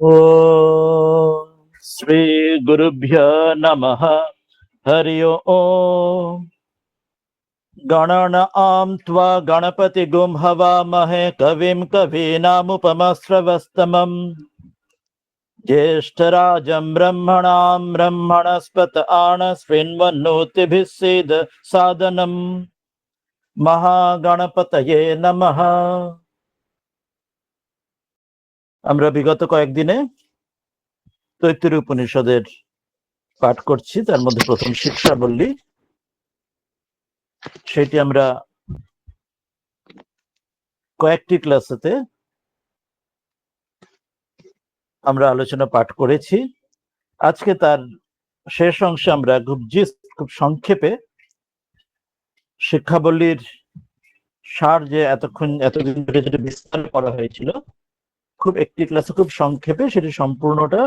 ॐ श्रीगुरुभ्यो नमः। हरि ओम्। गणनां त्वा गणपतिगुं हवामहे कविं कवीनामुपमश्रवस्तमम् ज्येष्ठराजं ब्रह्मणां ब्रह्मणस्पत आनस्विन्वन्नोतिभिः सीद सादनम्। মহাগণপতয়ে নমঃ। আমরা বিগত কয়েকদিনে তৈত্তির উপনিষদের পাঠ করছি, তার মধ্যে প্রথম শিক্ষাবল্লী, সেটি আমরা কয়েকটি ক্লাসেতে আমরা আলোচনা পাঠ করেছি। আজকে তার শেষ অংশে আমরা খুব সংক্ষেপে শিক্ষাবল্লীর সার যে এতদিন ধরে যেটা বিস্তার করা হয়েছিল, খুব একটি ক্লাসে খুব সংক্ষেপে সেটি সম্পূর্ণটা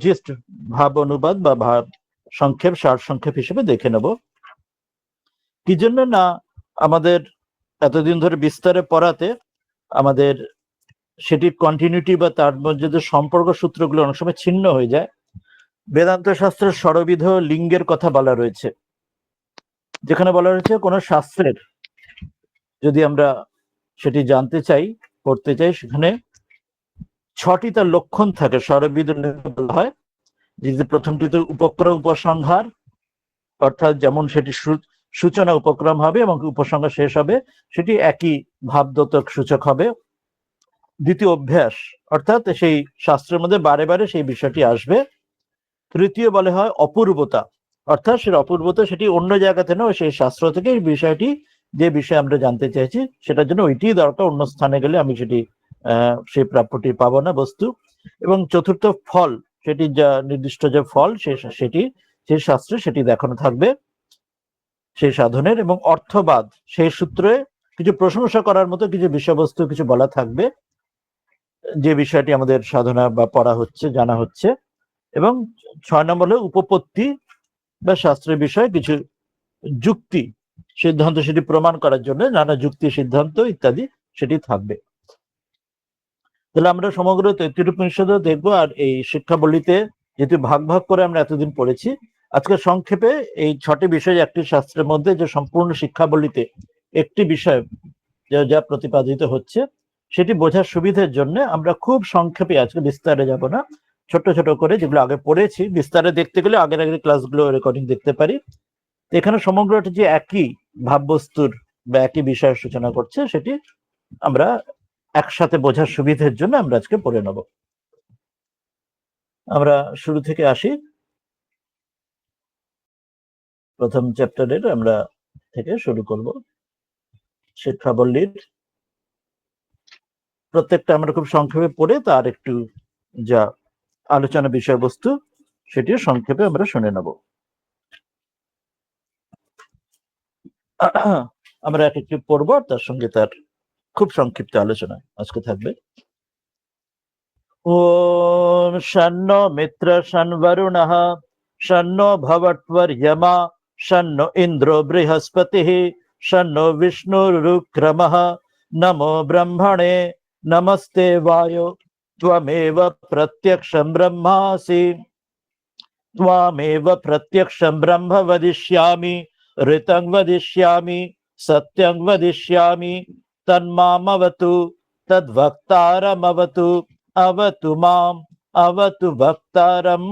জিস্ট ভাব অনুবাদ বা ভাব সংক্ষেপ সার সংক্ষেপ হিসেবে দেখে নেব। কি জন্য না, আমাদের এতদিন ধরে বিস্তারে পড়াতে আমাদের সেটির কন্টিনিউটি বা তার মধ্যে যে সম্পর্ক সূত্রগুলো অনেক সময় ছিন্ন হয়ে যায়। বেদান্ত শাস্ত্রের ষড়বিধ লিঙ্গের কথা বলা রয়েছে, যেখানে বলা রয়েছে কোন শাস্ত্রের যদি আমরা সেটি জানতে চাই, পড়তে চাই, সেখানে 6টি তার লক্ষণ থাকে। ষড়বিধ বলা হয় যে প্রথমটিতে উপক্রম উপসংহার, অর্থাৎ যেমন সেটি সূচনা উপক্রম হবে এবং উপসংহার শেষ হবে, সেটি একই ভাবদ্যোতক সূচক হবে। দ্বিতীয় অভ্যাস, অর্থাৎ সেই শাস্ত্রের মধ্যে বারে বারে সেই বিষয়টি আসবে। তৃতীয় বলে হয় অপূর্বতা, অর্থাৎ সেটা অপূর্বতা, সেটি অন্য জায়গাতে নয়, সেই শাস্ত্র থেকে এই বিষয়টি, যে বিষয় আমরা জানতে চাইছি সেটার জন্য ওইটি দরকার, অন্য স্থানে গেলে আমি সেটি সেই প্রাপ্যটি পাবো না বস্তু। এবং চতুর্থ ফল, সেটি যা নির্দিষ্ট যে ফল সেটি সেই শাস্ত্রে সেটি দেখানো থাকবে সেই সাধনের। এবং অর্থবাদ, সেই সূত্রে কিছু প্রশংসা করার মতো কিছু বিষয়বস্তু কিছু বলা থাকবে, যে বিষয়টি আমাদের সাধনা বা পড়া হচ্ছে, জানা হচ্ছে। এবং 6 নম্বর হলো উপপত্তি বা শাস্ত্রের বিষয়ে কিছু যুক্তি সিদ্ধান্ত, সেটি প্রমাণ করার জন্য নানা যুক্তি সিদ্ধান্ত ইত্যাদি সেটি থাকবে। তাহলে আমরা সমগ্র তৈত্তির উপনিষদ দেখবো। আর এই শিক্ষাবলীতে যেহেতু ভাগ ভাগ করে আমরা এতদিন পড়েছি, আজকে সংক্ষেপে এই 6টি বিষয় একটি শাস্ত্রের মধ্যে যে সম্পূর্ণ শিক্ষাবলীতে একটি বিষয় যা প্রতিপাদিত হচ্ছে, সেটি বোঝার সুবিধার জন্য আমরা খুব সংক্ষেপে, আজকে বিস্তারে যাব না, ছোট ছোট করে যেগুলো আগে পড়েছি, বিস্তারে দেখতে গেলে আগের ক্লাসগুলো রেকর্ডিং দেখতে পারি। এখানে সমগ্রটি যে একই ভাববস্তুর বা একই বিষয়ের সূচনা করছে, সেটি আমরা একসাথে বোঝার সুবিধার জন্য আমরা আজকে পড়ে নেব। আমরা শুরু থেকে আসি, প্রথম চ্যাপ্টারের আমরা থেকে শুরু করব। শিক্ষাবল্লীর প্রত্যেকটা আমরা খুব সংক্ষেপে পড়ে তার একটু যা আলোচনা বিষয়বস্তু সেটি সংক্ষেপে আমরা শুনে নেব। আমরা এক একটি পড়ব, তার সঙ্গে তার খুব সংক্ষিপ্ত আলোচনা আজকে থাকবে। ওম শন্ন মিত্র শন্বরুণঃ শন্নো ভবৎবর্য়মা শন্ন ইন্দ্র বৃহস্পতিঃ শন্ন বিষ্ণুরুক্রমঃ নমো ব্রহ্মণে নমস্তে বায়ো ত্বমেব প্রত্যক্ষং ব্রহ্মাসি ত্বমেব প্রত্যক্ষং ব্রহ্ম বদিষ্যামি ঋतं वदिष्यामि सत्यं वदिष्यामि तन्मामवतु तद्वक्तारमवतु अवतु माम् अवतु वक्तारम्।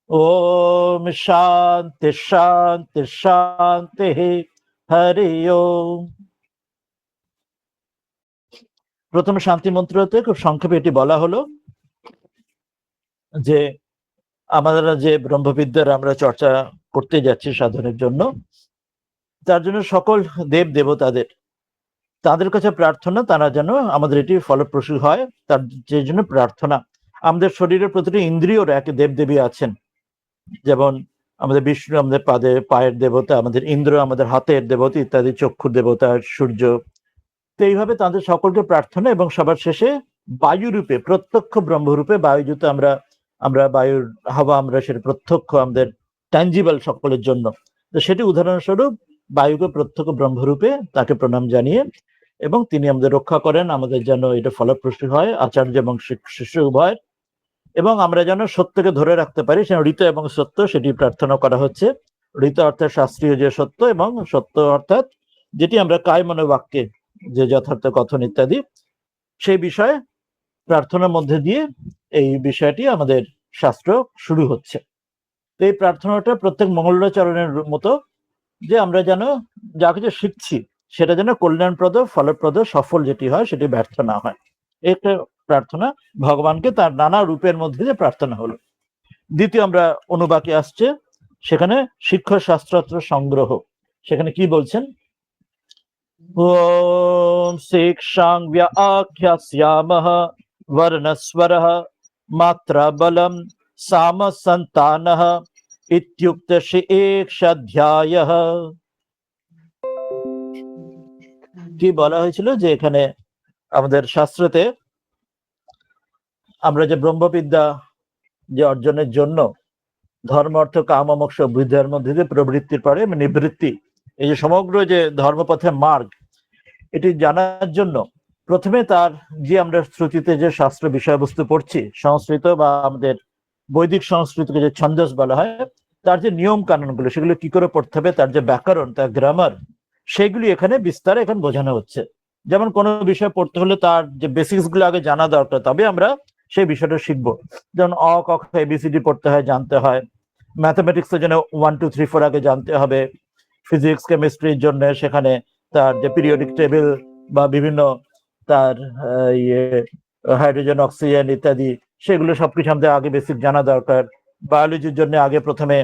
ओम शांति शांति शांति हरि ओम। প্রথম শান্তি মন্ত্রতে খুব সংক্ষেপে এটি বলা হলো যে আমরা যে ব্রহ্মবিদ্যার আমরা চর্চা করতে যাচ্ছি সাধনের জন্য, তার জন্য সকল দেব দেবতাদের, তাদের কাছে প্রার্থনা তারা যেন আমাদের এটি ফলপ্রসূ হয়, তার যে জন্য প্রার্থনা। আমাদের শরীরের প্রতিটি ইন্দ্রিয়র এক দেবদেবী আছেন, যেমন আমাদের বিষ্ণু আমাদের পায়ের দেবতা, আমাদের ইন্দ্র আমাদের হাতের দেবতা ইত্যাদি, চক্ষুর দেবতা সূর্য। তো এইভাবে তাদের সকলকে প্রার্থনা। এবং সবার শেষে বায়ুরূপে, প্রত্যক্ষ ব্রহ্মরূপে বায়ুযুত আমরা বায়ুর হাওয়া, আমরা সেটা প্রত্যক্ষ আমাদের ট্যাঞ্জিবল সকলের জন্য। তো সেটি উদাহরণস্বরূপ বায়ুকে প্রত্যক্ষ ব্রহ্মরূপে তাকে প্রণাম জানিয়ে, এবং তিনি আমাদের রক্ষা করেন, আমাদের যেন এটা ফলপ্রসূ হয়, আচার্য এবং শিষ্য উভয়। এবং আমরা যেন সত্যকে ধরে রাখতে পারি, সে ঋত এবং সত্য সেটি প্রার্থনা করা হচ্ছে। ঋত অর্থাৎ শাস্ত্রীয় যে সত্য, এবং সত্য অর্থাৎ যেটি আমরা কায়মনোবাক্যে যে যথার্থ কথন ইত্যাদি, সেই বিষয়ে প্রার্থনার মধ্যে দিয়ে এই বিষয়টি আমাদের শাস্ত্র শুরু হচ্ছে। তো এই প্রার্থনাটা প্রত্যেক মঙ্গলাচরণের মতো, যে আমরা যেন যা কিছু শিখছি সেটা যেন কল্যাণপ্রদ, ফলপ্রদ, সফল যেটি হয় সেটি ব্যর্থ না হয়। এই একটা প্রার্থনা ভগবানকে তার নানা রূপের মধ্যে যে প্রার্থনা হলো। দ্বিতীয় আমরা অনুবাকে আসছে, সেখানে শিক্ষা শাস্ত্রার্থ সংগ্রহ। সেখানে কি বলছেন? ওম শিক্ষাং ব্যাখ্যাস্যামঃ বর্ণস্বরঃ মাত্রা বলম সাম সন্তানঃ ইত্যুক্ত শিক্ষাধ্যায়ঃ। কি বলা হয়েছিল যে এখানে আমাদের শাস্ত্রতে আমরা যে ব্রহ্মবিদ্যা যে অর্জনের জন্য ধর্ম অর্থ কাম মোক্ষ বুদ্ধির মধ্যে যে প্রবৃত্তির পরে নিবৃত্তি, এই যে সমগ্র যে ধর্মপথের মার্গ, এটি জানার জন্য প্রথমে তার যে আমরা শ্রুতিতে যে শাস্ত্র বিষয়বস্তু পড়ছি, সংস্কৃত বা আমাদের বৈদিক সংস্কৃতকে যে ছন্দস বলা হয়, তার যে নিয়ম কানুনগুলো সেগুলো কি করে পড়তে হবে, তার যে ব্যাকরণ, তার গ্রামার, সেগুলি এখানে বিস্তারে এখন বোঝানো হচ্ছে। যেমন কোনো বিষয় পড়তে হলে তার যে বেসিক্স গুলো আগে জানা দরকার, তবে আমরা সেই বিষয়টা শিখবো। যেমন অ ক খ এবিসিডি পড়তে হয়, জানতে হয়। ম্যাথমেটিক্সের জন্য 1 2 3 4 আগে জানতে হবে। ফিজিক্স কেমিস্ট্রির জন্য সেখানে তার যে পিরিয়ডিক টেবিল বা বিভিন্ন তার হাইড্রোজেন অক্সিজেন ইত্যাদি, সেগুলো সবকিছু আমাদের আগে বেসিক জানা দরকার। বায়োলজির জন্য আগে প্রথমে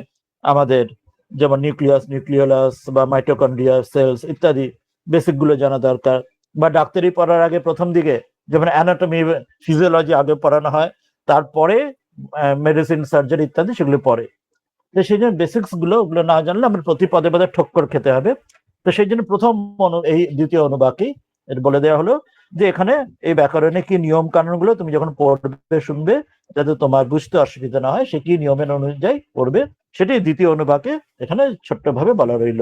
আমাদের যেমন নিউক্লিয়াস, নিউক্লিওলাস বা মাইটোকন্ড্রিয়া, সেলস ইত্যাদি বেসিক গুলো জানা দরকার। বা ডাক্তারি পড়ার আগে প্রথম দিকে যেমন অ্যানাটমি, ফিজিওলজি আগে পড়ানো হয়, তারপরে মেডিসিন, সার্জারি ইত্যাদি সেগুলো পড়ে। তো সেই জন্য বেসিক্স গুলো ওগুলো না জানলে আমরা প্রতি পদে পদে ঠক্কর খেতে হবে। তো সেই জন্য প্রথম এই দ্বিতীয় অনুবাকেই বলে দেওয়া হলো যে এখানে এই ব্যাকরণে কি নিয়ম কানুন গুলো তুমি যখন পড়বে শুনবে, যাতে তোমার বুঝতে অসুবিধা না হয়, সে কি নিয়মের অনুযায়ী পড়বে, সেটাই দ্বিতীয় অনুবাকে এখানে ছোট্ট ভাবে বলা রইল।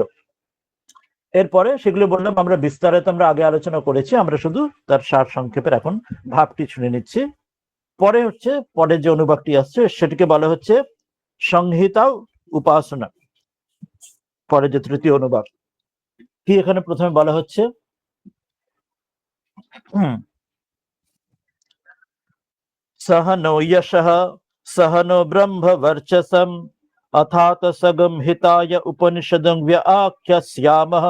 এরপরে সেগুলো বললাম আমরা বিস্তারিত আমরা আগে আলোচনা করেছি, আমরা শুধু তার সার সংক্ষেপের এখন ভাবটি শুনে নিচ্ছি। পরে হচ্ছে পরের যে অনুবাকটি আসছে সেটিকে বলা হচ্ছে সংহিতা উপাসনা। পরে যে তৃতীয় অনুবাক, কি এখানে প্রথমে বলা হচ্ছে, সহ নো যশঃ সহ নো ব্রহ্ম বর্চসম অথাত সগম হিতায় উপনিষদং ব্যাখ্যাস্যামঃ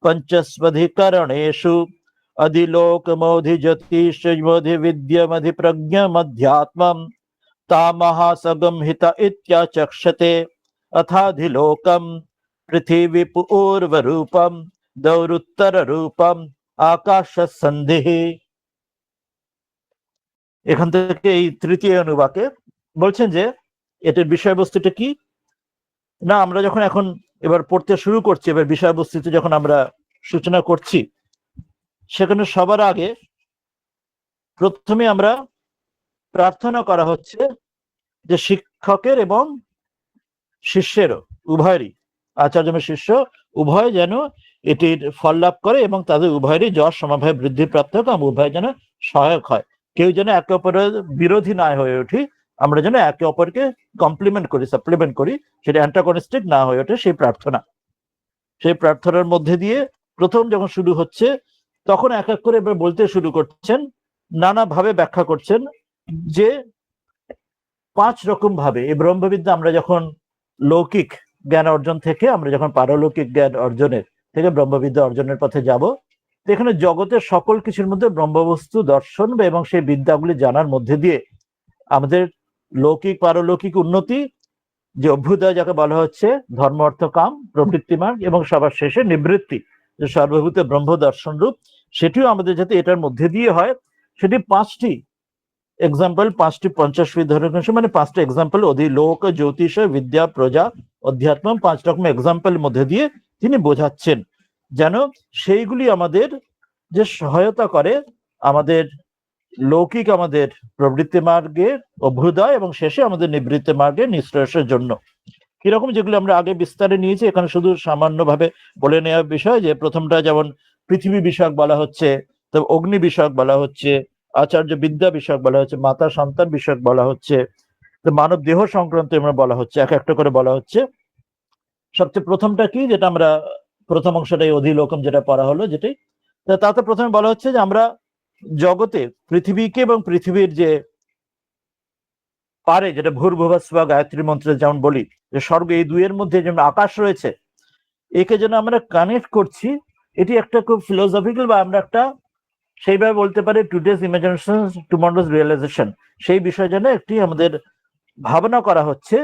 পঞ্চস্বধিকরণেষু अधिलोकमोधिज्योतिषमोधि विद्यमधि प्रज्ञमध्यात्मं तामहासगम हित इत्याचक्षते अथाधिलोकम पृथिवी पूर्वरूपम दौरुत्तर रूपम आकाश सन्धि। এখান থেকে এই তৃতীয় অনুবাকে বলছেন যে এটার বিষয়বস্তুটা কি না, আমরা যখন এখন এবার পড়তে শুরু করছি, এবার বিষয়বস্তুতে যখন আমরা সূচনা করছি, সেখানে সবার আগে প্রথমে আমরা প্রার্থনা করা হচ্ছে যে শিক্ষকের এবং শিষ্যেরও, উভয়েরই, আচার্য এবং শিষ্য উভয় যেন এটির ফল লাভ করে এবং তাদের উভয়েরই যশ সমভাবে বৃদ্ধি প্রাপ্ত হোক, এবং উভয় যেন সহায়ক হয়। কেউ যেন একে অপরের বিরোধী না হয়ে উঠি, আমরা যেন একে অপরকে কমপ্লিমেন্ট করি, সাপ্লিমেন্ট করি, সেটা অ্যান্টাগনিস্টিক না হয়ে ওঠে, সেই প্রার্থনা। সেই প্রার্থনার মধ্যে দিয়ে প্রথম যখন শুরু হচ্ছে, তখন এক এক করে এবার বলতে শুরু করছেন, নানাভাবে ব্যাখ্যা করছেন যে 5 রকম ভাবে এই ব্রহ্মবিদ্যা আমরা যখন লৌকিক জ্ঞান অর্জন থেকে আমরা যখন পারলৌকিক জ্ঞান অর্জনের থেকে ব্রহ্মবিদ্যা অর্জনের পথে যাব, এখানে জগতের সকল কিছুর মধ্যে ব্রহ্মবস্তু দর্শন এবং সেই বিদ্যাগুলি জানার মধ্যে দিয়ে আমাদের লৌকিক পারলৌকিক উন্নতি, যে অভ্যুদয় যাকে বলা হচ্ছে, ধর্ম অর্থ কাম প্রবৃত্তি মার্গ, এবং সবার শেষে নিবৃত্তি, যে সর্বভূত ব্রহ্ম দর্শন রূপ, সেটিও আমাদের যাতে এটার মধ্যে দিয়ে হয়, সেটি 5টি এক্সাম্পল, 5টি পঞ্চাশবিধ ধর্ম, মানে 5টা এক্সাম্পল, লোক জ্যোতিষ বিদ্যা প্রজা অধ্যাত্ম, 5 রকম এক্সাম্পল মধ্যে দিয়ে তিনি বোঝাচ্ছেন, যেন সেইগুলি আমাদের যে সহায়তা করে আমাদের লৌকিক আমাদের প্রবৃত্তি মার্গের অভ্যুদয় এবং শেষে আমাদের নিবৃত্তি মার্গের নিঃশ্রেষের জন্য। কিরকম, যেগুলো আমরা আগে বিস্তারে নিয়েছি, এখানে শুধু সামান্যভাবে বলে নেওয়ার বিষয়, যে প্রথমটা যেমন পৃথিবী বিষয়ক বলা হচ্ছে, তবে অগ্নি বিষয়ক বলা হচ্ছে, আচার্য বিদ্যা বিষয়ক বলা হচ্ছে, মাতা সন্তান বিষয়ক বলা হচ্ছে, মানব দেহ সংক্রান্ত আমরা বলা হচ্ছে, এক একটা করে বলা হচ্ছে। সবচেয়ে প্রথমটা কি, যেটা আমরা প্রথম অংশটাই অধিলোকম যেটা পড়া হলো, যেটাই তাতে প্রথমে বলা হচ্ছে যে আমরা জগতে পৃথিবীকে এবং পৃথিবীর যে পারে, যেটা ভূর্ভুবস্সুঃ বা গায়ত্রী মন্ত্রে যেমন বলি যে স্বর্গ, এই দুইয়ের মধ্যে যেমন আকাশ রয়েছে, একে যেন আমরা কানেক্ট করছি। এটি একটা খুব ফিলোসফিক্যাল, বা আমরা একটা সেইভাবে বলতে পারি টুডেজ ইমাজিনেশন টুমরোজ রিয়েলাইজেশন, সেই বিষয় যেন একটি আমাদের ভাবনা করা হচ্ছে।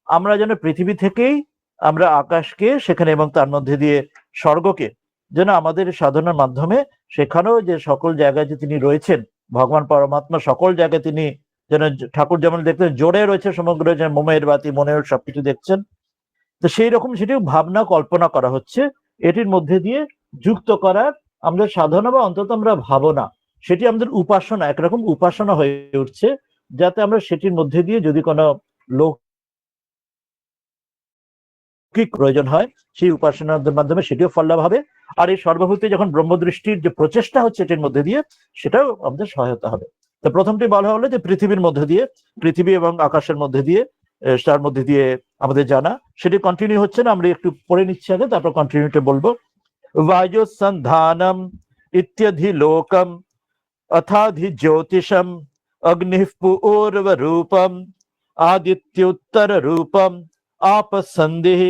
আমরা যেন পৃথিবী থেকেই আমরা আকাশকে সেখানে এবং তার মধ্যে দিয়ে স্বর্গকে যেন আমাদের সাধনার মাধ্যমে সেখানেও যে সকল জায়গায় যে তিনি রয়েছেন, ভগবান পরমাত্মা সকল জায়গায় তিনি যেন, ঠাকুর যেমন দেখতেন জোরে রয়েছে সমগ্র, যে মোমের বাতি মনের সবকিছু দেখছেন, তো সেই রকম সেটিও ভাবনা কল্পনা করা হচ্ছে। এটির মধ্যে দিয়ে যুক্ত করার আমাদের সাধনা, বা অন্তত আমরা ভাবনা, সেটি আমাদের উপাসনা, একরকম উপাসনা হয়ে উঠছে, যাতে আমরা সেটির মধ্যে দিয়ে যদি কোনো লৌকিক প্রয়োজন হয়, সেই উপাসনার মাধ্যমে সেটিও ফললাভ হবে। আর এই সর্বভূতে যখন ব্রহ্মদৃষ্টির যে প্রচেষ্টা হচ্ছে এটির মধ্যে দিয়ে, সেটাও আমাদের সহায়তা হবে। তো প্রথমটি বলা হলো যে পৃথিবীর মধ্যে দিয়ে, পৃথিবী এবং আকাশের মধ্যে দিয়ে, তার মধ্যে দিয়ে আমাদের জানা, সেটি কন্টিনিউ হচ্ছে না, আমরা একটু পড়ে নিচ্ছি আগে, তারপর কন্টিনিউটা বলবো। বায়ুসন্ধানম ইত্যধিলোকম अथाधि ज्योतिषम अग्नि पूर्व रूपम आदित्योत्तर रूपम आप संदेह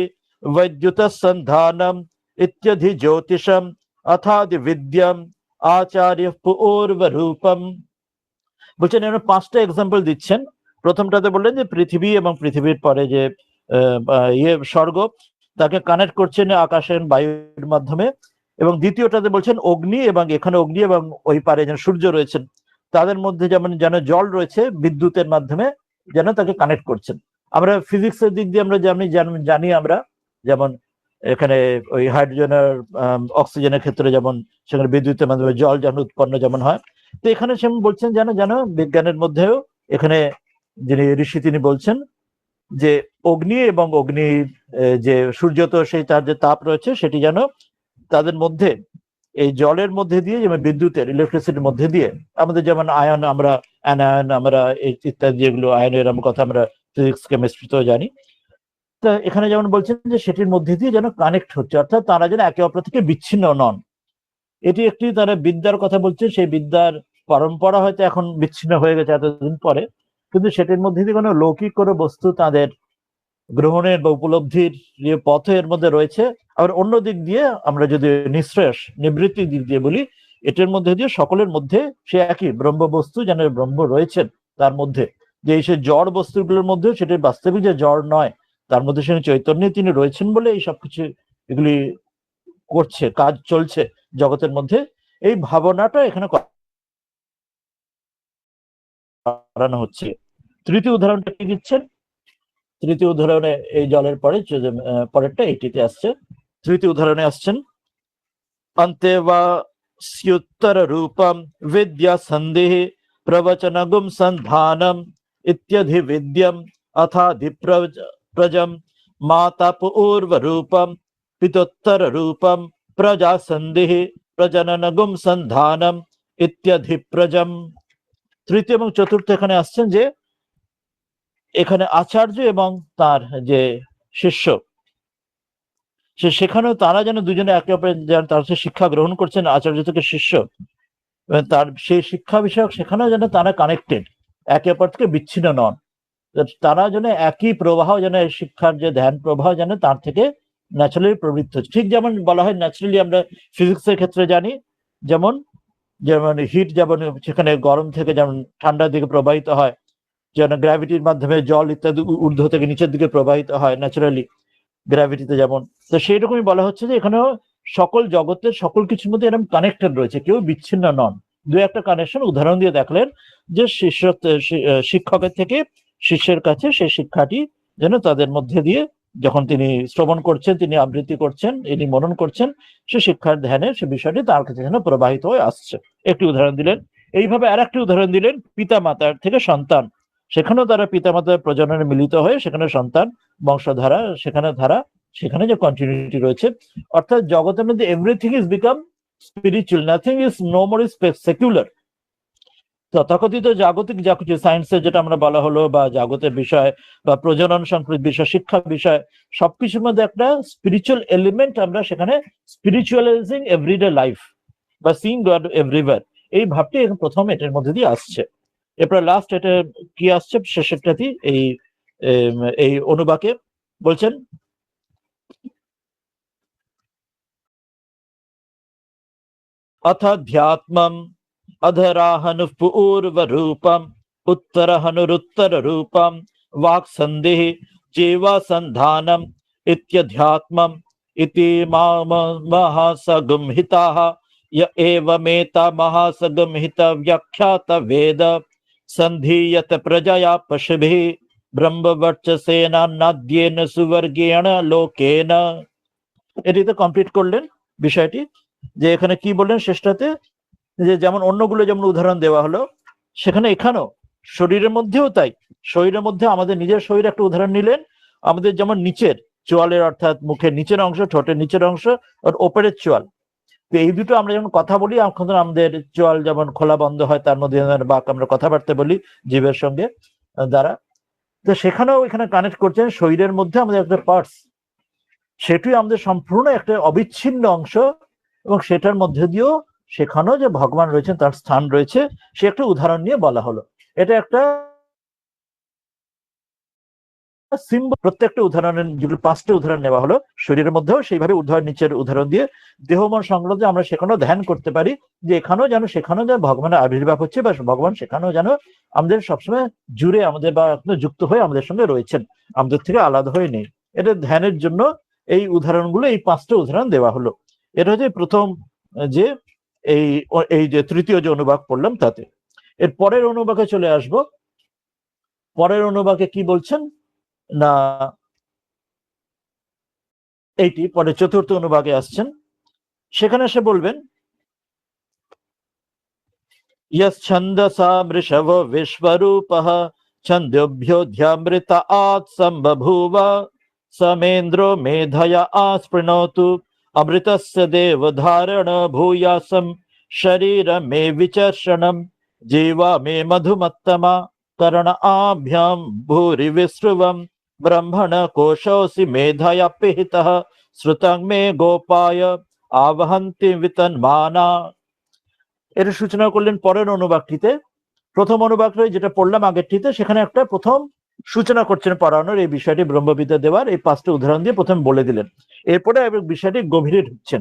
वैद्युत संधानम इत्यधि ज्योतिषम अथादि विद्यम आचार्य पूर्व रूपम। বলছেন এখানে 5টা এক্সাম্পল দিচ্ছেন। প্রথমটাতে বললেন যে পৃথিবী এবং পৃথিবীর পরে যে স্বর্গ, তাকে কানেক্ট করছেন আকাশের বায়ুর মাধ্যমে। এবং দ্বিতীয়টাতে বলছেন অগ্নি, এবং এখানে অগ্নি এবং ওই পারে যেন সূর্য রয়েছেন, তাদের মধ্যে যেমন যেন জল রয়েছে, বিদ্যুতের মাধ্যমে যেন তাকে কানেক্ট করছেন। আমরা ফিজিক্সের দিক দিয়ে আমরা জানি আমরা, যেমন এখানে ওই হাইড্রোজেনের অক্সিজেনের ক্ষেত্রে যেমন সেখানে বিদ্যুতের মাধ্যমে জল যেন উৎপন্ন যেমন হয়, তো এখানে সে বলছেন যেন যেন বিজ্ঞানের মধ্যেও এখানে যিনি ঋষি তিনি বলছেন যে অগ্নি এবং অগ্নির যে সূর্য, তো সেই তার যে তাপ রয়েছে সেটি যেন তাদের মধ্যে এই জলের মধ্যে দিয়ে, যেমন বিদ্যুতের ইলেকট্রিসিটির মধ্যে দিয়ে, আমাদের যেমন আয়ন, আমরা অ্যানায়ন, আমরা ইত্যাদি যেগুলো আয়নের কথা আমরা ফিজিক্স কেমিস্ট্রিতেও জানি, তা এখানে যেমন বলছেন যে সেটির মধ্যে দিয়ে যেন কানেক্ট হচ্ছে, অর্থাৎ তারা যেন একে অপর থেকে বিচ্ছিন্ন নন। এটি একটি তারা বিদ্যার কথা বলছে, সেই বিদ্যার পরম্পরা হয়তো এখন বিচ্ছিন্ন হয়ে গেছে এতদিন পরে, কিন্তু সেটির মধ্যে দিয়ে কোনো লৌকিক কোনো বস্তু তাদের গ্রহণের বা উপলব্ধির যে পথ এর মধ্যে রয়েছে। আবার অন্য দিক দিয়ে আমরা যদি নিঃশ্রেষ নিবৃত্তির দিক দিয়ে বলি, এটার মধ্যে দিয়ে সকলের মধ্যে সে একই ব্রহ্ম বস্তু যেন ব্রহ্ম রয়েছেন তার মধ্যে, যে এই সে জড় বস্তুগুলোর মধ্যে সেটি বাস্তবিক যে জড় নয়, তার মধ্যে সে চৈতন্যে তিনি রয়েছেন বলে এই সবকিছু এগুলি করছে, কাজ চলছে জগতের মধ্যে। এই ভাবনাটা এখানে করানো হচ্ছে। তৃতীয় উদাহরণটা কি দিচ্ছেন? তৃতীয় উদাহরণে এই জলের পরে পরেরটা এইটিতে আসছে। তৃতীয় উদাহরণে আসছেন अन्ते वा स्युत्तर रूपम विद्या संदेह प्रवचनगुम संधानम इत्यधि विद्यम अथाधि प्रजम माता पूर्व रूपम पितोत्तर रूपम प्रजा संदेह प्रजननगुम संधानम इत्यधि प्रजम। তৃতীয় এবং চতুর্থ এখানে আসছেন যে এখানে আচার্য এবং তার যে শিষ্য, সেখানেও তারা যেন দুজনে একে অপরের যেন তার শিক্ষা গ্রহণ করছেন, আচার্য থেকে শিষ্য, তার সেই শিক্ষা বিষয়ক সেখানেও যেন তারা কানেক্টেড, একে অপর থেকে বিচ্ছিন্ন নন। তারা যেন একই প্রবাহ, যেন শিক্ষার যে ধ্যান প্রবাহ যেন তার থেকে ন্যাচারালি প্রবৃত্ত হচ্ছে। ঠিক যেমন বলা হয় ন্যাচারালি, আমরা ফিজিক্সের ক্ষেত্রে জানি, যেমন যেমন হিট, যেমন সেখানে গরম থেকে যেমন ঠান্ডার দিকে প্রবাহিত হয়, যেন গ্র্যাভিটির মাধ্যমে জল ইত্যাদি ঊর্ধ্ব থেকে নিচের দিকে প্রবাহিত হয় ন্যাচারালি গ্র্যাভিটিতে যেমন। তো সেই রকমই বলা হচ্ছে যে এখানেও সকল জগতের সকল কিছুর মধ্যে এরকম কানেক্টেড রয়েছে, কেউ বিচ্ছিন্ন নন। দু একটা কানেকশন উদাহরণ দিয়ে দেখলেন যে শিক্ষকের থেকে শিষ্যের কাছে সেই শিক্ষাটি যেন তাদের মধ্যে দিয়ে যখন তিনি শ্রবণ করছেন, তিনি আবৃত্তি করছেন, ইনি মনন করছেন, সে শিক্ষার ধ্যানে সে বিষয়টি তার কাছে যেন প্রবাহিত হয়ে আসছে। একটি উদাহরণ দিলেন। এইভাবে আর একটি উদাহরণ দিলেন পিতা মাতার থেকে সন্তান, সেখানেও তারা পিতা মাতার প্রজননে মিলিত হয়ে সেখানে সন্তান বংশধারা, সেখানে যে কন্টিনিউটি রয়েছে, অর্থাৎ জগতের মধ্যে everything is become spiritual, nothing is no more is secular. তথাকথিত জাগতিক যা কিছু সায়েন্সের যেটা আমরা বলা হলো বা জাগতের বিষয় বা প্রজনন সংক্রান্ত বিষয়, শিক্ষা বিষয়, সবকিছুর মধ্যে একটা স্পিরিচুয়াল এলিমেন্ট আমরা সেখানে স্পিরিচুয়ালাইজিং এভরিডে লাইফ বা সিইং গড এভরিওয়্যার, এই ভাবটি প্রথম এটার মধ্যে দিয়ে আসছে। এরপর লাস্ট এটা কি আসছে শেষেরটাতেই এই অনুবাকে বলছেন, अथध्यात्मम् अधराहनुपूर्वरूपम् उत्तरहनुरुत्तररूपम् वाक्सन्धिः जीवासन्धानम् इत्यध्यात्मम् इति महासगुंहिताः य एवमेता महासगुंहित व्याख्यात वेद सन्धीयत प्रजया पशुभिः ब्रह्मवर्चसेनाद्येन सुवर्गेण लोकेन। এটি তো কমপ্লিট করলেন বিষয়টি, যে এখানে কি বললেন শেষটাতে, যে যেমন অন্যগুলো যেমন উদাহরণ দেওয়া হলো, সেখানে এখানেও শরীরের মধ্যেও তাই। শরীরের মধ্যে আমাদের নিজের শরীরে একটা উদাহরণ নিলেন, আমাদের যেমন নিচের চোয়ালের অর্থাৎ মুখের নিচের অংশ, ঠোঁটের নিচের অংশ আর ওপরের চোয়াল, তো এই দুটো আমরা যখন কথা বলি এখন আমাদের চোয়াল যেমন খোলা বন্ধ হয়, তার মধ্যে বাক আমরা কথাবার্তা বলি জীবের সঙ্গে দ্বারা, তো সেখানেও এখানে কানেক্ট করছেন শরীরের মধ্যে আমাদের একটা পার্টস, সেটি আমাদের সম্পূর্ণ একটা অবিচ্ছিন্ন অংশ, এবং সেটার মধ্যে দিয়েও সেখানেও যে ভগবান রয়েছেন তার স্থান রয়েছে, সে একটা উদাহরণ নিয়ে বলা হলো। এটা একটা সিম্বল, প্রত্যেকটা উদাহরণের যেগুলো 5টা উদাহরণ নেওয়া হলো শরীরের মধ্যেও সেইভাবে ঊর্ধ্ব নিচের উদাহরণ দিয়ে দেহ মন সংক্রান্ত আমরা সেখানেও ধ্যান করতে পারি, যে এখানেও যেন সেখানেও যেন ভগবানের আবির্ভাব হচ্ছে, বা ভগবান সেখানেও যেন আমাদের সবসময় জুড়ে আমাদের বা যুক্ত হয়ে আমাদের সঙ্গে রয়েছেন, আমাদের থেকে আলাদা হয়ে নেই। এটা ধ্যানের জন্য এই উদাহরণগুলো, এই 5টা উদাহরণ দেওয়া হলো। এটা হচ্ছে প্রথম যে এই যে তৃতীয় যে অনুবাদ পড়লাম তাতে। এর পরের অনুবাদে চলে আসব। পরের অনুবাদে কি বলছেন না, এইটি পরে চতুর্থ অনুবাদে আসছেন, সেখানে সে বলবেন यश्छन्दसा मृषभो विश्वरूपः छन्दोभ्योऽध्यामृत आत्सम्बभूव समेन्द्रो मेधया आस्पृणोतु अमृतस्य देवधारण भूयासं शरीर मे विचर्षणं जीवा मे मधुमत्तमा कर्ण आभ्यां भूरि विश्रुवं ब्रह्मण कोशोऽसि मेधया पिहितः श्रुतं मे गोपाय आवहन्ति वितन्माना। এর সূচনা করলেন পরের অনুবাদটিতে। প্রথম অনুবাদে যেটা পড়লাম আগেরটিতে, সেখানে একটা প্রথম সূচনা করছেন পড়ানোর এই বিষয়টি ব্রহ্মবিদ্যা দেওয়ার, এই 5টা উদাহরণ দিয়ে প্রথম বলে দিলেন। এরপরে বিষয়টি গভীরে ঢুকছেন,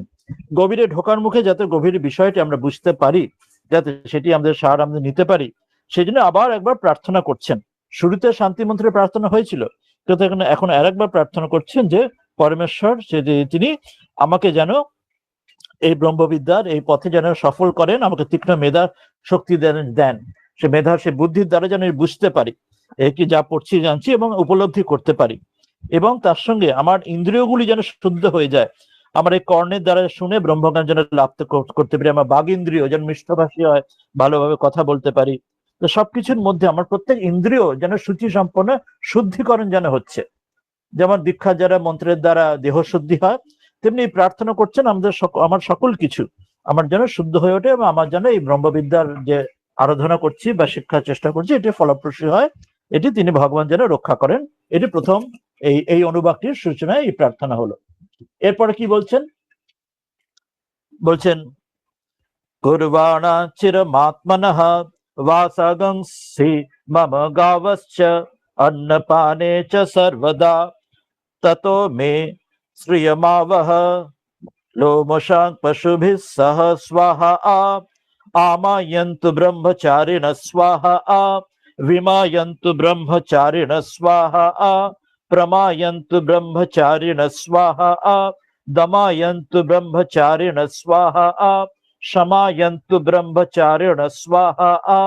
গভীরে ঢোকার মুখে যাতে গভীর বিষয়টি আমরা বুঝতে পারি, যাতে সেটি আমাদের সার আমরা নিতে পারি, সেই জন্য আবার একবার প্রার্থনা করছেন। শুরুতে শান্তি মন্ত্রে প্রার্থনা হয়েছিল, কিন্তু এখন আরেকবার প্রার্থনা করছেন যে পরমেশ্বর তিনি আমাকে যেন এই ব্রহ্মবিদ্যার এই পথে যেন সফল করেন, আমাকে তীক্ষ্ণ মেধা শক্তি দেন, সে মেধা সে বুদ্ধির দ্বারা যেন বুঝতে পারি, কি যা পড়ছি জানছি এবং উপলব্ধি করতে পারি, এবং তার সঙ্গে আমার ইন্দ্রিয়গুলি যেন শুদ্ধ হয়ে যায়, আমার এই কর্ণের দ্বারা শুনে ব্রহ্মজ্ঞান যেন লাভ করতে পারি, আমার বাঘ ইন্দ্রিয় যেন মিষ্টভাষী হয়, ভালোভাবে কথা বলতে পারি। তো সবকিছুর মধ্যে আমার প্রত্যেক ইন্দ্রিয় যেন সূচি সম্পন্ন শুদ্ধিকরণ যেন হচ্ছে, যেমন দীক্ষা যারা মন্ত্রের দ্বারা দেহ শুদ্ধি হয়, তেমনি প্রার্থনা করছেন আমার সকল কিছু আমার যেন শুদ্ধ হয়ে ওঠে, এবং আমার যেন এই ব্রহ্মবিদ্যার যে আরাধনা করছি বা শিক্ষার চেষ্টা করছি এটি ফলপ্রসূ হয়, এটি তিনি ভগবান যেন রক্ষা করেন। এটি প্রথম এই অনুবাদটির সূচনায় এই প্রার্থনা হলো। এরপরে কি বলছেন কুর্বাণা চিরমাত্মনঃ বাসাগংসি মম গাবশ্চ अन्नपाने च सर्वदा ततो मे श्रियमावह लोमशां पशुभिः सह स्वाहा आमायन्तु ब्रह्मचारिणः स्वाहा विमायन्तु ब्रह्मचारिणः स्वाहा प्रमायन्तु ब्रह्मचारिणः स्वाहा दमायन्तु ब्रह्मचारिणः स्वाहा क्षमायन्तु ब्रह्मचारिणः स्वाहा।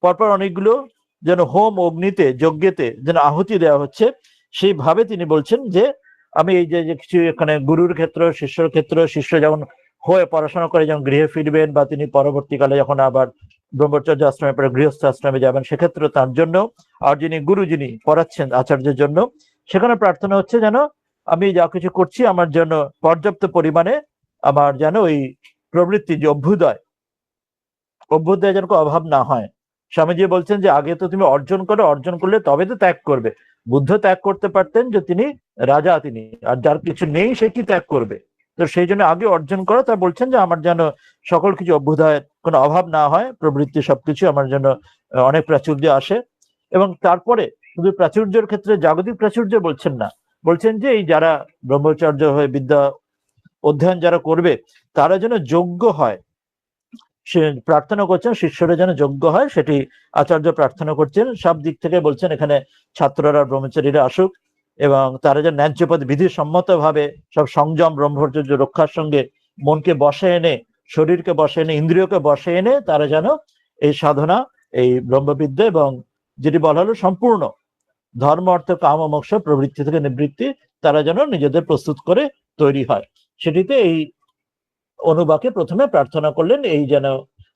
পরপর অনেকগুলো যেন হোম অগ্নিতে যজ্ঞেতে যেন আহুতি দেওয়া হচ্ছে, সেইভাবে তিনি বলছেন যে আমি এই যে কিছু এখানে গুরুর ক্ষেত্র শিষ্যর ক্ষেত্র, শিষ্য যখন হয়ে পড়াশোনা করে যখন গৃহে ফিরবেন, বা তিনি পরবর্তীকালে যখন আবার ব্রহ্মচর্য আশ্রমের পরে গৃহস্থ আশ্রমে যাবেন, সেক্ষেত্রে তার জন্য, আর যিনি গুরু যিনি পড়াচ্ছেন আচার্যের জন্য, সেখানে প্রার্থনা হচ্ছে যেন আমি যা কিছু করছি আমার জন্য পর্যাপ্ত পরিমাণে আমার যেন ওই প্রবৃত্তি যে অভ্যুদয়, অভ্যুদয় যেন অভাব না হয়। স্বামীজি বলছেন যে আগে তো তুমি অর্জন করো, অর্জন করলে তবে তো ত্যাগ করবে। বুদ্ধ ত্যাগ করতে পারতেন যে তিনি রাজা, তিনি আর যার কিছু নেই সে কি ত্যাগ করবে। তো সেই জন্য আগে অর্জন করো। তা বলছেন যে আমার যেন সকল কিছু অভ্যুদয়ের কোনো অভাব না হয়, প্রবৃত্তি সবকিছু আমার জন্য অনেক প্রাচুর্য আসে। এবং তারপরে শুধু প্রাচুর্যের ক্ষেত্রে জাগতিক প্রাচুর্য বলছেন না, বলছেন যে এই যারা ব্রহ্মচর্য হয়ে বিদ্যা অধ্যয়ন যারা করবে তারা যেন যোগ্য হয়। সে প্রার্থনা করছেন শিষ্যরা যেন যোগ্য হয়, সেটি আচার্য প্রার্থনা করছেন। সব দিক থেকে বলছেন এখানে ছাত্ররা ব্রহ্মচারীরা আসুক এবং তারা যেন ন্যায্যপদ বিধি সম্মত ভাবে সব সংযম ব্রহ্মচর্য রক্ষার সঙ্গে মনকে বসে এনে, শরীরকে বসে এনে, ইন্দ্রিয়কে বসে এনে তারা যেন এই সাধনা, এই ব্রহ্মবিদ্যা এবং যেটি বলা হলো সম্পূর্ণ ধর্ম অর্থ কাম ও মোক্ষ প্রবৃত্তি থেকে নিবৃত্তি, তারা যেন নিজেদের প্রস্তুত করে তৈরি হয়। সেটিতে এই অনুবাকে প্রথমে প্রার্থনা করলেন এই যেন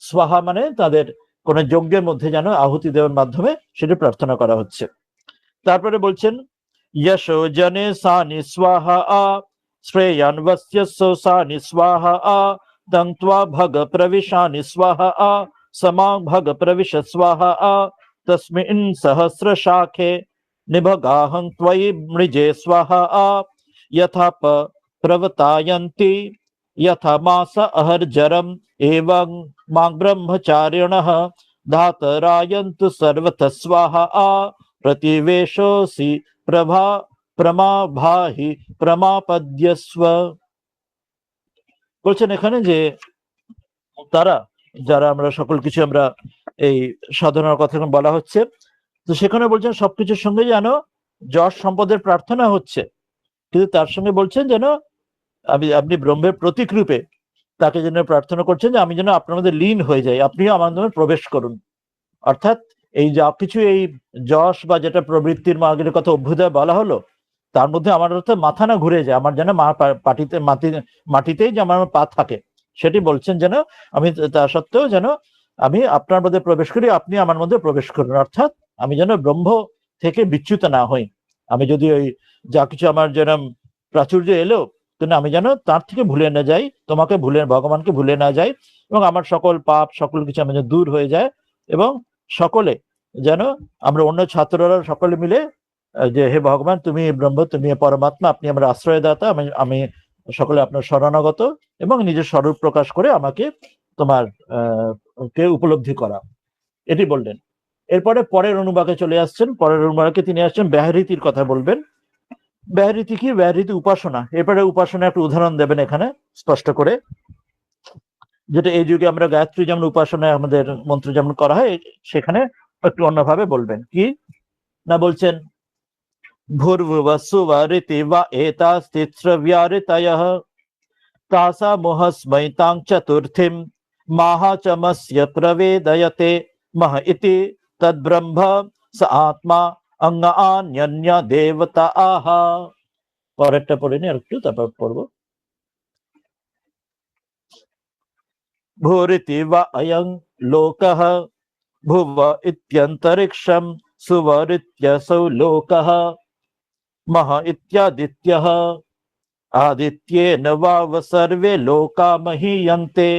স্বাহা মানে তাদের কোন যজ্ঞের মধ্যে যেন আহুতি দেওয়ার মাধ্যমে সেটি প্রার্থনা করা হচ্ছে। তারপরে বলছেন যশো জনে সানি স্বাহা আ শ্রেয়ান বস্যস্য সানি স্বাহা আ তন্ত্বা ভগ প্রবিশানি স্বাহা আ সমাং ভগ প্রবিশ স্বাহা আ তস্মিন সহস্র শাখে নিভগাহং ত্বয়ি মৃজে স্বাহা আ यथा प्रवतायन्ति यथा मास अहर्जरम एवं मां ब्रह्मचारिणः धातरायन्तु सर्वतः स्वाहा आ प्रतिवेशोऽसि प्रभा प्रमाभाहि प्रमापद्यस्व। বলছেন এখানে যে তারা যারা আমরা সকল কিছু আমরা এই সাধনার কথা বলা হচ্ছে, তো সেখানে বলছেন সবকিছুর সঙ্গে যেন যশ সম্পদের প্রার্থনা হচ্ছে, কিন্তু তার সঙ্গে বলছেন যেন আপনি ব্রহ্মের প্রতীক রূপে তাকে যেন প্রার্থনা করছেন যে আমি যেন আপনার মধ্যে লীন হয়ে যাই, আপনিও আমার মধ্যে প্রবেশ করুন। অর্থাৎ এই যা কিছু এই যশ বা যেটা প্রবৃত্তির মার্গের কথা অভ্যুদয় বলা হলো, তার মধ্যে আমার অর্থাৎ মাথা না ঘুরে যায়, আমার যেন মাটিতেই যে আমার পা থাকে, সেটি বলছেন যেন আমি তা সত্ত্বেও যেন আমি আপনার মধ্যে প্রবেশ করি, আপনি আমার মধ্যে প্রবেশ করুন। অর্থাৎ আমি যেন ব্রহ্ম থেকে বিচ্যুত না হই। আমি যদি ওই যা কিছু আমার যেন প্রাচুর্য এলো, কিন্তু আমি যেন তার থেকে ভুলে না যাই, তোমাকে ভুলে, ভগবানকে ভুলে না যাই, এবং আমার সকল পাপ সকল কিছু আমি যেন দূর হয়ে যায়। এবং সকলে যেন আমরা অন্য ছাত্ররা সকলে মিলে যে হে ভগবান তুমি ব্রহ্ম, তুমি পরমাত্মা, আপনি আমার আশ্রয়দাতা, আমি আমি সকলে আপনার শরণাগত, এবং নিজের স্বরূপ প্রকাশ করে আমাকে তোমার কে উপলব্ধি করা, এটি বললেন। এরপরে পরের অনুবাকে চলে আসছেন। পরের অনুবাকে তিনি আসছেন ব্যাহৃতির কথা বলবেন। ব্যাহৃতি কি? ব্যাহৃতি উপাসনা। এরপরে উপাসনা একটা উদাহরণ দেবেন এখানে স্পষ্ট করে, যেটা এই যুগে আমরা গায়ত্রী যেমন উপাসনায় আমাদের মন্ত্র যেমন করা হয়, সেখানে একটু অন্যভাবে বলবেন। কি না বলছেন, ভূর্ভুবস্সুবরিতি বা এতাস্তিস্রব্যাহৃতয়ঃ তাসা মুহস্মৈতাং চতুর্থিম মাহাচমস্য প্রবেদয়তে মহ ইতি তদ্ব্রহ্ম স আত্মা অঙ্গান্যন্য দেবতা আহা। পরেরটা পড়ে নি আরেকটু, তারপর পড়বো। ভূরিতি বা অয়ং লোকঃ ভুব ইত্যন্তরিক্ষম সুবরিত্যসৌ লোকঃ মহ ইত্যাদিত্যঃ আদিত্যেন বাব সর্বে লোকা মহীয়ন্তে।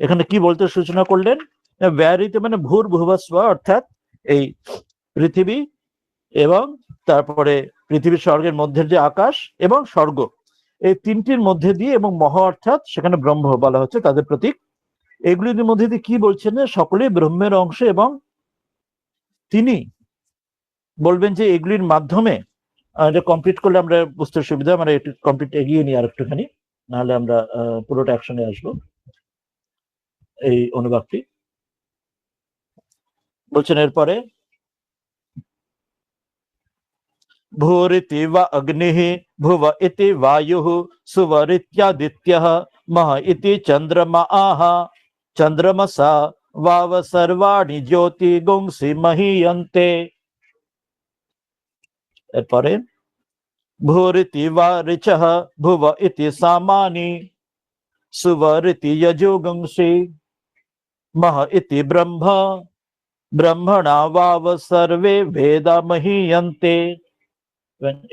এখানে কি বলতে সূচনা করলেন? ব্যাহৃতি মানে ভূর ভুবস্ব, অর্থাৎ এই পৃথিবী এবং তারপরে পৃথিবীর স্বর্গের মধ্যে যে আকাশ এবং স্বর্গ, এই তিনটির মধ্যে দিয়ে, এবং মহা অর্থাৎ সেখানে ব্রহ্ম বলা হচ্ছে তাদের প্রতীক। এগুলির মধ্যে দিয়ে কি বলছেন? সকলেই ব্রহ্মের অংশ, এবং তিনি বলবেন যে এগুলির মাধ্যমে এটা কমপ্লিট করলে আমরা বুঝতে সুবিধা, আমরা একটু কমপ্লিট এগিয়ে নিই আর একটুখানি, নাহলে আমরা পুরোটা একসঙ্গে আসবো। এই অনুবাদটি বলছেন এরপরে, ভূরিতি বা অগ্নিঃ ভুব ইতি বায়ুঃ সুবরিত্যাদিত্যঃ মহ ইতি চন্দ্রমা আহা চন্দ্রমসা वाव सर्वाणि ज्योतिगुंसि महीयन्ते। এরপরে ভূরিতি বা ঋচঃ ভুব ইতি সামানি সুবরিতি যজুগুংসি মহ ইতি ব্রহ্ম ব্রহ্মণা वाव सर्वे वेदा महीयन्ते।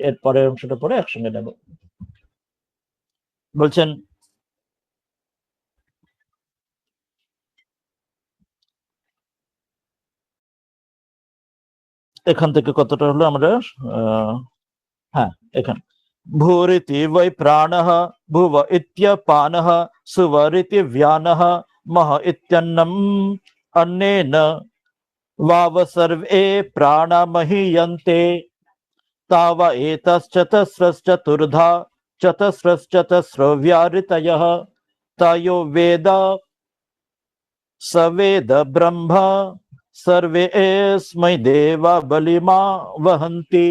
এরপরের অংশটা পরে একসঙ্গে নেব। বলছেন এখান থেকে কতটা হলো আমরা হ্যাঁ এখানে ভূরিতি বৈ প্রাণঃ ভুব ইত্যপানঃ সুবরিতি ব্যানঃ মহ ইত্যন্নম অন্নেন वाव सर्वे प्राणमहीयन्ते ताव एतश्चतस्रश्चतुर्धा चतस्रश्चतस्रव्याहृतयः तयो वेद स वेद ब्रह्म सर्वे एस्मै देवा बलिमा वहन्ति।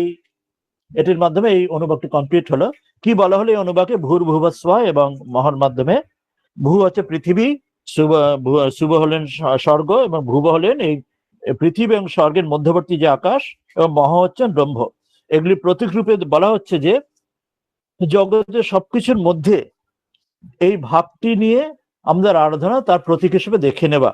এটির মাধ্যমে এই অনুবাদটি কমপ্লিট হলো। কি বলা হলো এই অনুবাদে? ভূর্ভুবস্ব এবং মহর মাধ্যমে। ভূ হচ্ছে পৃথিবী, শুভ হলেন স্বর্গ এবং ভুব হলেন এই পৃথিবী এবং স্বর্গের মধ্যবর্তী যে আকাশ, এবং মহ হচ্ছেন ব্রহ্ম। এগুলি প্রতীক রূপে বলা হচ্ছে যে জগতের সবকিছুর মধ্যে এই ভাবটি নিয়ে আমাদের আরাধনা তার প্রতীক হিসেবে দেখে নেওয়া,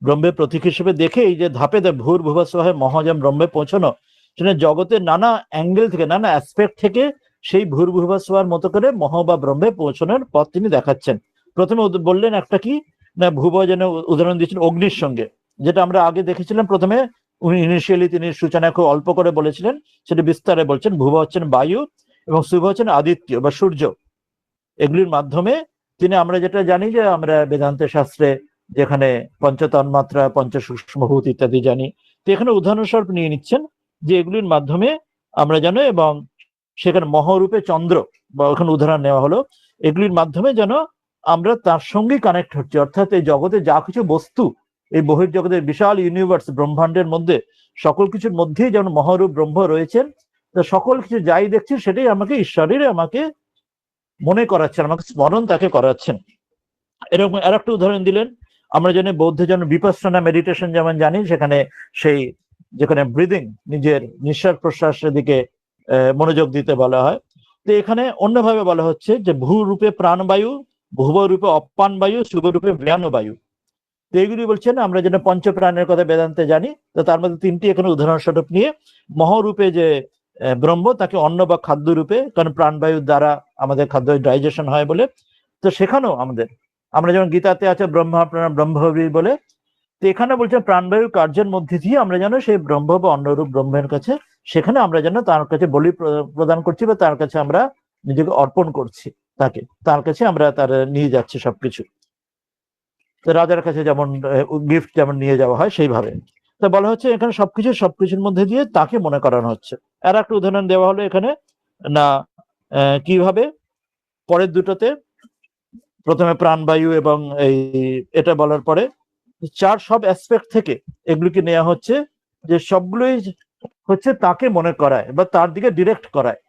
ব্রহ্মের প্রতীক হিসেবে দেখে এই যে ধাপে ভূর ভুবস্বহ মহাজম ব্রহ্মে পৌঁছানো, সেটা জগতের নানা অ্যাঙ্গেল থেকে নানা অ্যাসপেক্ট থেকে সেই ভূর ভুবস্বর মতো করে মহ বা ব্রহ্মে পৌঁছানোর পথ তিনি দেখাচ্ছেন। প্রথমে বললেন একটা কি না, ভুব যেন উদাহরণ দিয়েছেন অগ্নির সঙ্গে, যেটা আমরা আগে দেখেছিলাম। প্রথমে উনি ইনিশিয়ালি তিনি সূচনা খুব অল্প করে বলেছিলেন, সেটা বিস্তারে বলছেন। ভুব হচ্ছেন বায়ু এবং শুভ হচ্ছেন আদিত্য বা সূর্য। এগুলির মাধ্যমে তিনি, আমরা যেটা জানি যে আমরা বেদান্ত শাস্ত্রে যেখানে পঞ্চতন্মাত্রা, পঞ্চসূক্ষ্মভূত ইত্যাদি জানি, তো এখানে উদাহরণস্বরূপ নিয়ে নিচ্ছেন যে এগুলির মাধ্যমে আমরা জানো, এবং সেখানে মহরূপে চন্দ্র বা ওখানে উদাহরণ নেওয়া হলো, এগুলির মাধ্যমে যেন আমরা তার সঙ্গে কানেক্ট হচ্ছে। অর্থাৎ এই জগতে যা কিছু বস্তু, এই বহির্জগতের বিশাল ইউনিভার্স ব্রহ্মাণ্ডের মধ্যে সকল কিছুর মধ্যেই যেমন মহারূপ ব্রহ্ম রয়েছেন, তো সকল কিছু যাই দেখছি সেটাই আমাকে ঈশ্বরের আমাকে মনে করাচ্ছেন, আমাকে স্মরণ তাকে করাচ্ছেন। এরকম আর একটা উদাহরণ দিলেন। আমরা জানি বৌদ্ধ যেন বিপাসনা মেডিটেশন যেমন জানি, সেখানে সেই যেখানে ব্রিদিং, নিজের নিঃশ্বাস প্রশ্বাসের দিকে মনোযোগ দিতে বলা হয়। তো এখানে অন্যভাবে বলা হচ্ছে যে ভূ রূপে প্রাণবায়ু, ভুব রূপে অপান বায়ু, শুভ রূপে ব্যান বায়ু। তো এইগুলি বলছেন আমরা যেন পঞ্চপ্রাণের কথা বেদান্তে জানি, তো তার মধ্যে তিনটি এখানে উদাহরণস্বরূপ নিয়ে, মহরূপে যে ব্রহ্ম, তাকে অন্ন বা খাদ্য রূপে, কারণ প্রাণবায়ুর দ্বারা আমাদের খাদ্য ডাইজেশন হয় বলে, তো সেখানেও আমাদের, আমরা যেমন গীতাতে আছে ব্রহ্মা প্রাণ ব্রহ্মবী বলে, তো এখানে বলছে প্রাণবায়ুর কার্যের মধ্যে দিয়ে আমরা যেন সেই ব্রহ্ম বা অন্যরূপ ব্রহ্মের কাছে, সেখানে আমরা যেন তার কাছে বলি প্রদান করছি বা তার কাছে আমরা নিজেকে অর্পণ করছি, তাকে তার কাছে আমরা তার নিয়ে যাচ্ছি সবকিছু। তো রাজার কাছে যেমন গিফট যেমন নিয়ে যাওয়া হয় সেইভাবে। তো বলা হচ্ছে এখানে সবকিছুর মধ্যে দিয়ে তাকে মনে করানো হচ্ছে। আর একটা উদাহরণ দেওয়া হলো এখানে না, কিভাবে পরের দুটোতে প্রথমে প্রাণবায়ু এবং এই এটা বলার পরে চার সব অ্যাসপেক্ট থেকে এগুলিকে নেওয়া হচ্ছে, যে সবগুলোই হচ্ছে তাকে মনে করায় বা তার দিকে ডিরেক্ট করায়।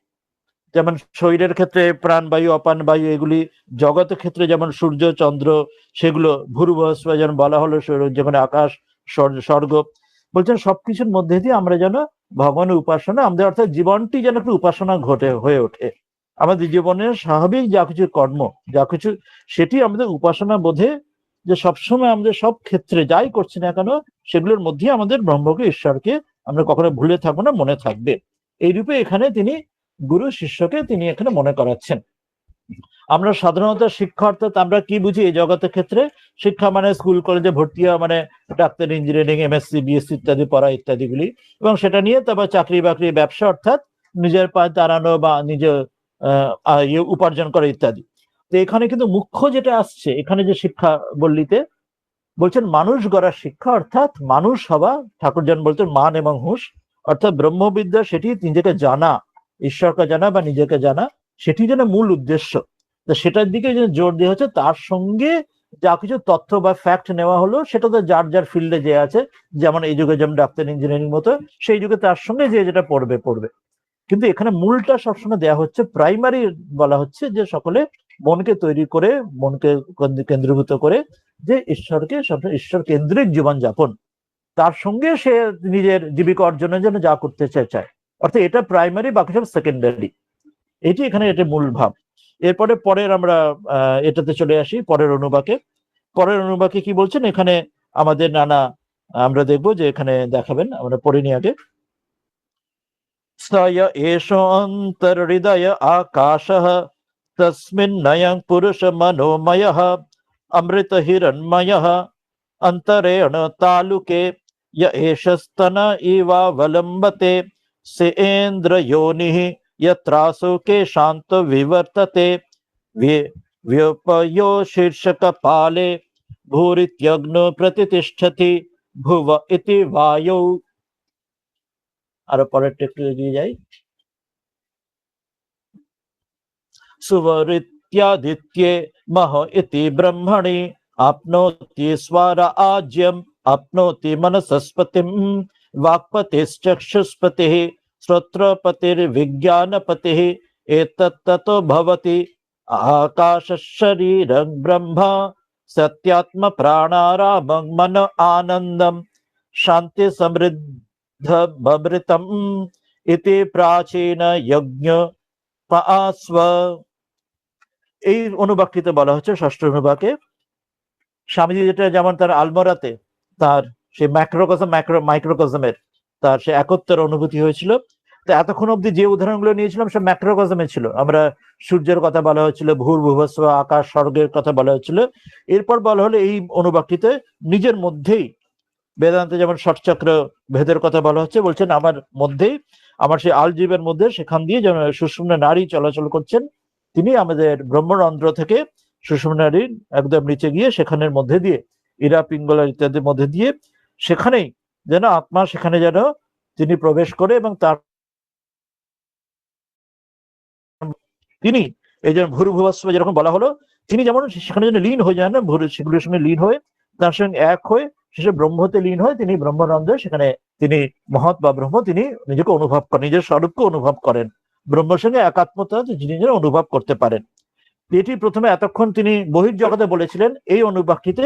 যেমন শরীরের ক্ষেত্রে প্রাণবায়ু, অপান বায়ু, এগুলি জগতের ক্ষেত্রে যেমন সূর্য চন্দ্র, সেগুলো ভূর্ভুবস্ব যেমন বলা হলো, যেখানে আকাশ স্বর্গ, বলছেন সবকিছুর মধ্যে দিয়ে আমরা যেন ভগবানের উপাসনা, আমাদের অর্থাৎ জীবনটি যেন একটু উপাসনা হয়ে ওঠে। আমাদের জীবনের স্বাভাবিক যা কিছু কর্ম, যা কিছু, সেটি আমাদের উপাসনা বোধে, যে সবসময় আমাদের সব ক্ষেত্রে যাই করছি না কেন, সেগুলোর মধ্যে আমাদের ব্রহ্মকে, ঈশ্বরকে আমরা কখনো ভুলে থাকবো না, মনে থাকবে। এই রূপে এখানে তিনি গুরু শিষ্যকে তিনি এখানে মনে করাচ্ছেন। আমরা সাধারণত শিক্ষা অর্থাৎ আমরা কি বুঝি এই জগতের ক্ষেত্রে? শিক্ষা মানে স্কুল কলেজে ভর্তি হওয়া, মানে ডাক্তার, ইঞ্জিনিয়ারিং, এমএসসি, বিএসসি ইত্যাদি পড়া ইত্যাদিগুলি, এবং সেটা নিয়ে তারপর চাকরি বাকরি, ব্যবসা, অর্থাৎ নিজের পায়ে দাঁড়ানো বা নিজের উপার্জন করা ইত্যাদি। তো এখানে কিন্তু মুখ্য যেটা আসছে এখানে যে শিক্ষা বললিতে বলছেন মানুষ গড়ার শিক্ষা, অর্থাৎ মানুষ হওয়া। ঠাকুর যেন বলতেন মান এবং হুঁশ, অর্থাৎ ব্রহ্মবিদ্যা সেটি নিজেকে জানা, ঈশ্বরকে জানা বা নিজেকে জানা, সেটি যেন মূল উদ্দেশ্য। তো সেটার দিকে যে জোর দেওয়া হচ্ছে, তার সঙ্গে যা কিছু তথ্য বা ফ্যাক্ট নেওয়া হলো, সেটা তো যার যার ফিল্ডে যে আছে, যেমন এই যুগে যেমন ডাক্তার ইঞ্জিনিয়ারিং মতো, সেই যুগে তার সঙ্গে যে যেটা পড়বে। কিন্তু এখানে মূলটা সবসময় দেওয়া হচ্ছে, প্রাইমারি বলা হচ্ছে যে সকলে মনকে তৈরি করে, মনকে কেন্দ্রীভূত করে, যে ঈশ্বরকে সবসময় ঈশ্বর কেন্দ্রিক জীবন যাপন, তার সঙ্গে সে নিজের জীবিকা অর্জনের জন্য যা করতে চায়, অর্থাৎ এটা প্রাইমারি, বাকি সব সেকেন্ডারি। এটি এখানে এটা মূল ভাব। এরপরে পরের আমরা এটাতে চলে আসি, পরের অনুবাকে। পরের অনুবাকে কি বলছেন এখানে আমাদের নানা, আমরা দেখবো যে এখানে দেখাবেন, আমরা পড়ে নি আগে। स्तय एषोऽन्तर्हृदय आकाशः तस्मिन्नयं पुरुषमनोमयः अमृतहिरण्मयः अन्तरेण तालुके य एषस्तन इवावलम्बते सेन्द्र योनिः यत्रासो केशान्त विवर्तते व्योपयो शीर्षकपाले भूरित्यग्नो प्रतितिष्ठति भुव इति वायौ। আর পরেরটা একটু এগিয়ে যাই। सुवरित्यादित्ये मह इति ब्रह्मणि आप्नोति स्वराज्यम् आप्नोति मनसस्पतिम् वाक्पतिश्चक्षुष्पतिः श्रोत्रपतिर्विज्ञानपतिः एतत्ततो भवति आकाशशरीरं ब्रह्म सत्यात्म प्राणारामं मन आनन्दं शान्ति समृद्ध बभृतम् इति प्राचीन यज्ञ पास्व। এই অনুবাকটিতে বলা হচ্ছে ষষ্ঠ অনুবাকে স্বামীজি যেটা যেমন তার আলমোরাতে তার সেই মাইক্রোকজমের তার সে একত্বের অনুভূতি হয়েছিল, তো এতক্ষণ অব্দি যে উদাহরণগুলো নিয়েছিলাম সে ম্যাক্রোকজমে ছিল। আমরা সূর্যের কথা বলা হয়েছিল, ভূর্ভুবস্ব আকাশ স্বর্গের কথা বলা হয়েছিল। এরপর বলা হলো এই অনুবাকটিতে নিজের মধ্যেই বেদান্তে যেমন ষটচক্র ভেদের কথা বলা হচ্ছে, বলছেন আমার মধ্যেই আমার সেই আলজীবের মধ্যে সেখান দিয়ে যেন সুষুম্না নারী চলাচল করছেন, তিনি আমাদের ব্রহ্মরন্ধ্র থেকে সুষুম্না নারীর একদম নিচে গিয়ে সেখানের মধ্যে দিয়ে ইরা পিঙ্গলা ইত্যাদির মধ্যে দিয়ে সেখানেই যেন আত্মা সেখানে যেন তিনি প্রবেশ করে এবং তার তিনি এই যে ভূর্ভুবস্ব যেরকম বলা হলো তিনি যেমন সেখানে যেন লীন হয়ে যান না, সেগুলোর সঙ্গে লীন হয়ে তার সঙ্গে এক হয়ে শেষে ব্রহ্মতে লীন হয়, তিনি ব্রহ্মানন্দে সেখানে তিনি মহৎ বা ব্রহ্ম তিনি নিজেকে অনুভব করেন, নিজের স্বরূপকে অনুভব করেন, ব্রহ্মের সঙ্গে একাত্মতা যিনি যেন অনুভব করতে পারেন। এটি প্রথমে এতক্ষণ তিনি বহির্জগতে বলেছিলেন, এই অনুবাকটিতে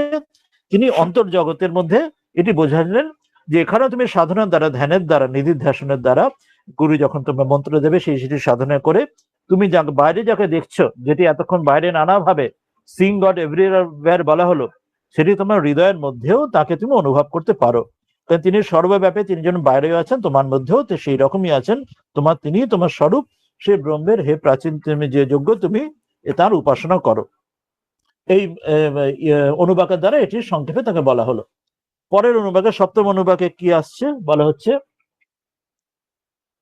তিনি অন্তর্জগতের মধ্যে এটি বোঝালেন যে এখানেও তুমি সাধনার দ্বারা ধ্যানের দ্বারা নিধিধ্যাসনের দ্বারা গুরু যখন তোমার মন্ত্র দেবে সেই সেটি সাধনা করে তুমি বাইরে যাকে দেখছো, যেটি এতক্ষণ বাইরে নানাভাবে সিং গড এভরিওয়্যার বলা হলো, সেটি তোমার হৃদয়ের মধ্যেও তাকে তুমি অনুভব করতে পারো। কারণ তিনি সর্বব্যাপী, তিনি যেন বাইরেও আছেন তোমার মধ্যেও তো সেই রকমই আছেন, তিনি তোমার স্বরূপ সেই ব্রহ্মের হে প্রাচীন তুমি যে যোগ্য তুমি তার উপাসনা করো। এই অনুবাকের দ্বারা এটি সংক্ষেপে তাকে বলা হলো। পরের অনুবাকে সপ্তম অনুবাকে কি আসছে বলা হচ্ছে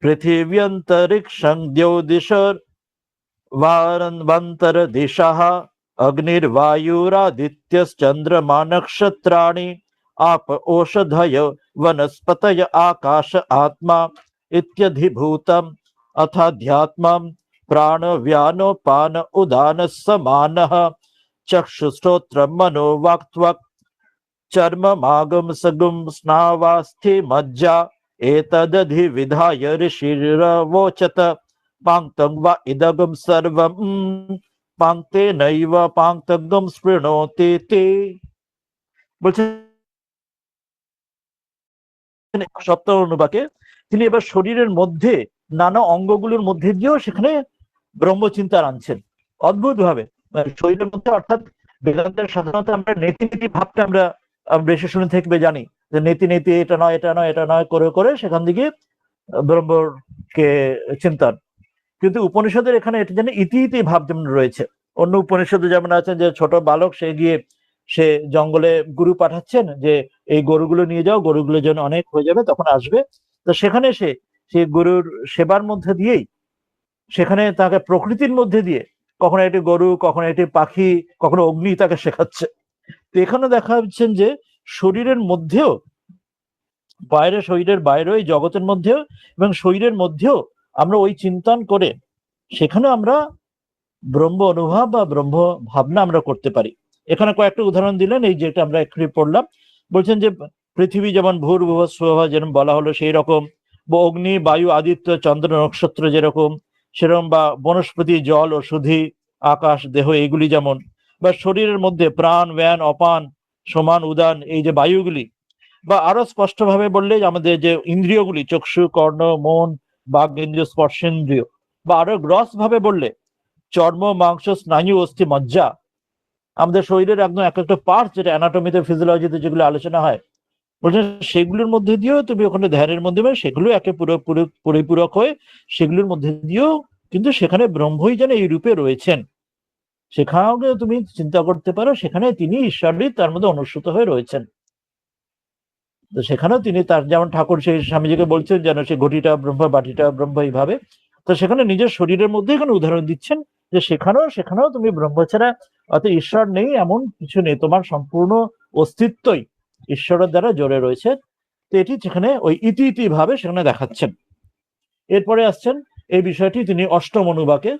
পৃথিব্যন্তরিক্ষং দ্যৌদিশর वारन्वन्तर दिशः अग्निर्वायुरादित्यश्चन्द्रमा नक्षत्राणि आप ओषधय वनस्पतय आकाश आत्मा इत्यधिभूतम् अथाध्यात्मं प्राणव्यानोपान उदान समानः चक्षुश्रोत्रं मनो वाक्त्वक् चर्ममागम सगुम स्नावास्थि मज्जा एतदधिविधाय ऋषिरवोचत पांक्तं वा इदगम सर्वं पांक्ते नैव पांक्तगम स्पृणोति ते। বলছেন সপ্তম অনুবাকে তিনি এবার শরীরের মধ্যে নানা অঙ্গগুলোর মধ্যে দিয়েও সেখানে ব্রহ্মচিন্তা আনছেন অদ্ভুত ভাবে শরীরের মধ্যে। অর্থাৎ বেদান্তের সাধারণত আমরা নেতি নেতি ভাবটা আমরা বেশি শুনে থাকবে জানি যে নেতি নেতি এটা নয় এটা নয় এটা নয় করে করে সেখান থেকে ব্রহ্মকে চিন্তান, কিন্তু উপনিষদের এখানে এটা যেন ইতি ইতি ভাব যেমন রয়েছে। অন্য উপনিষদে যেমন আছেন যে ছোট বালক সে গিয়ে সে জঙ্গলে গুরু পাঠাচ্ছেন যে এই গরুগুলো নিয়ে যাও, গরুগুলো যেন অনেক হয়ে যাবে তখন আসবে, তো সেখানে সে সেই গরুর সেবার মধ্যে দিয়েই সেখানে তাকে প্রকৃতির মধ্যে দিয়ে কখনো একটি গরু কখনো একটি পাখি কখনো অগ্নি তাকে শেখাচ্ছে। তো এখানে দেখা যাচ্ছেন যে শরীরের মধ্যেও বাইরে, শরীরের বাইরে এই জগতের মধ্যেও এবং শরীরের মধ্যেও আমরা ওই চিন্তন করে সেখানে আমরা ব্রহ্ম অনুভব বা ব্রহ্ম ভাবনা আমরা করতে পারি। এখানে কয়েকটা উদাহরণ দিলেন, এই যেটা আমরা একটু পড়লাম, বলছেন যে পৃথিবী যেমন ভূর্ভুবস্ব যেরকম বলা হলো সেই রকম, বা অগ্নি বায়ু আদিত্য চন্দ্র নক্ষত্র যেরকম সেরকম, বা বনস্পতি জল ওষুধি আকাশ দেহ এইগুলি যেমন, বা শরীরের মধ্যে প্রাণ ব্যান অপান সমান উদান এই যে বায়ুগুলি, বা আরো স্পষ্ট ভাবে বললে আমাদের যে ইন্দ্রিয়গুলি চক্ষু কর্ণ মন বাঘ ইন্দ্রিয় স্পর্শেন্দ্রিয়, বা আরো গ্রস ভাবে বললে চর্ম মাংস স্নায়ু অস্থি মজ্জা, আমাদের শরীরের একদম এক একটা পার্ট যেটা অ্যানাটমিতে ফিজিওলজিতে যেগুলো আলোচনা হয়, বলছেন সেগুলোর মধ্যে দিয়েও তুমি ওখানে ধ্যানের মধ্যে সেগুলো একে পরিপূরক হয়ে সেগুলোর মধ্যে দিয়েও কিন্তু সেখানে ব্রহ্মই যেন এই রূপে রয়েছেন, সেখানেও তুমি চিন্তা করতে পারো সেখানে তিনি ঈশ্বরই তার মধ্যে অনুসূত হয়ে রয়েছেন। তো সেখানেও তিনি তার যেমন ঠাকুর সেই স্বামীজিকে বলছেন যেন সে ঘটিটা ব্রহ্ম বাটিটা ব্রহ্ম এইভাবে, তো সেখানে নিজের শরীরের মধ্যে এখানে উদাহরণ দিচ্ছেন যে সেখানেও তুমি ব্রহ্ম ছাড়া অর্থাৎ ঈশ্বর নেই এমন কিছু নেই, তোমার সম্পূর্ণ অস্তিত্বই ঈশ্বরের দ্বারা জড়ে রয়েছে। তো এটি সেখানে ওই ইতি ভাবে সেখানে দেখাচ্ছেন। এরপরে আসছেন এই বিষয়টি তিনি অষ্টম অনুবাকে,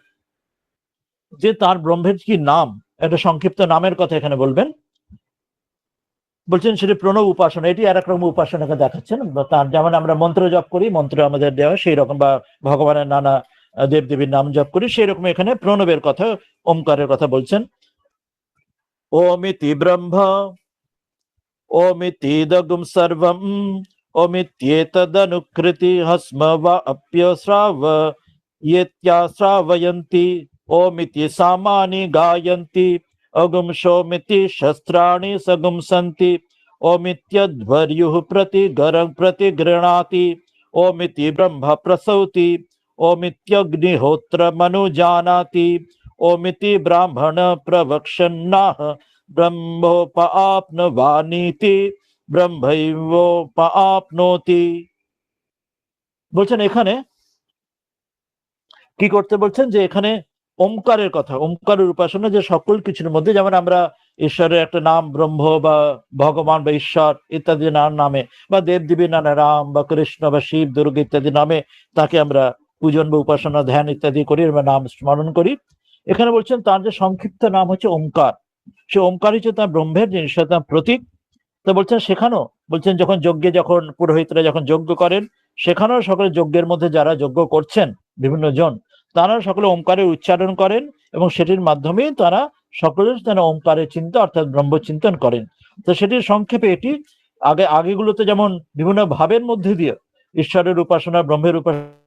যে তার ব্রহ্মের কি নাম, একটা সংক্ষিপ্ত নামের কথা এখানে বলবেন। বলছেন সেটি প্রণব উপাসনা, এটি আর এক রকম উপাসনাকে দেখাচ্ছেন। তার যেমন আমরা মন্ত্র জপ করি, মন্ত্র আমাদের দেওয়া সেই রকম, বা ভগবানের নানা দেবদেবীর নাম জপ করি, সেই রকম এখানে প্রণবের কথা, ওমকারের কথা বলছেন। ওমিতি ব্রহ্ম ओमितीदगुं सर्वम् ओमित्येतदनुकृति हस्म वा अप्यश्रावयेत्याश्रावयन्ति ओमिति सामानि गायन्ति अगुंशोमिति शस्त्राणि सगुंसन्ति ओमित्यध्वर्युः प्रतिगृह्णाति ओमिति ब्रह्म प्रसौति ओमित्यग्निहोत्रमनुजानाति ओमिति ब्राह्मण प्रवक्षन्नाह ব্রহ্মোপাপ্নবানীতি ব্রহ্মৈবোপাপ্নোতি। বলছেন এখানে কি করতে বলছেন, যে এখানে ওমকারের কথা, ওমকারের উপাসনা, যে সকল কিছুর মধ্যে যেমন আমরা ঈশ্বরের একটা নাম ব্রহ্ম বা ভগবান বা ঈশ্বর ইত্যাদি নামে, বা দেবদেবীর নামে রাম বা কৃষ্ণ বা শিব দুর্গা ইত্যাদি নামে তাকে আমরা পূজন বা উপাসনা ধ্যান ইত্যাদি করি বা নাম স্মরণ করি। এখানে বলছেন তার যে সংক্ষিপ্ত নাম হচ্ছে ওমকার, সে ওমকার হচ্ছে তার ব্রহ্মের জিনিস, তার প্রতীক। তো বলছেন সেখানেও বলছেন যখন যজ্ঞে, যখন পুরোহিতরা যখন যজ্ঞ করেন, সেখানেও সকলে যজ্ঞের মধ্যে যারা যজ্ঞ করছেন বিভিন্ন জন, তারা সকলে ওমকারের উচ্চারণ করেন এবং সেটির মাধ্যমে তারা সকলের যেন ওমকারের চিন্তা অর্থাৎ ব্রহ্ম চিন্তন করেন। তো সেটির সংক্ষেপে এটি আগেগুলোতে যেমন বিভিন্ন ভাবের মধ্যে দিয়ে ঈশ্বরের উপাসনা ব্রহ্মের উপাসনা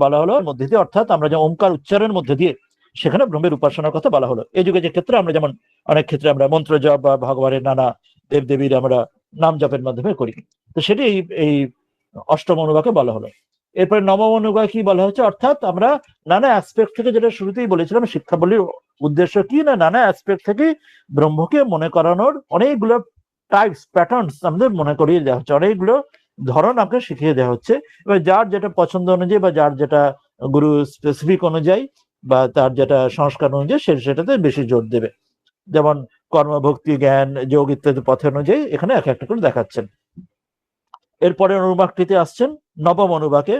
বলা হলো মধ্যে দিয়ে, অর্থাৎ আমরা যে ওমকার উচ্চারণের মধ্যে দিয়ে সেখানে ব্রহ্মের উপাসনার কথা বলা হলো। এই যুগে যে ক্ষেত্রে আমরা যেমন অনেক ক্ষেত্রে আমরা মন্ত্র জপ বা ভগবানের নানা দেবদেবীর আমরা নাম জপের মাধ্যমে করি, তো সেটি এই অষ্টম অনুবাকে বলা হলো। এরপরে নবম অনুবাক কি বলা হচ্ছে, অর্থাৎ আমরা নানা অ্যাসপেক্ট থেকে, যেটা শুরুতেই বলেছিলাম শিক্ষাবলীর উদ্দেশ্য কি না, নানা অ্যাসপেক্ট থেকে ব্রহ্মকে মনে করানোর অনেকগুলো টাইপস প্যাটার্নস আমাদের মনে করিয়ে দেওয়া হচ্ছে, অনেকগুলো ধরন আমাকে শিখিয়ে দেওয়া হচ্ছে। এবার যার যেটা পছন্দ অনুযায়ী বা যার যেটা গুরু স্পেসিফিক অনুযায়ী বা তার যেটা সংস্কার অনুযায়ী সেটাতে বেশি জোর দেবে। যেমন কর্মভক্তি জ্ঞান যোগ ইত্যাদি পথে অনুযায়ী এখানে এক একটা করে দেখাচ্ছেন। এরপরে অনুবাকটিতে আসছেন নবম অনুবাকে,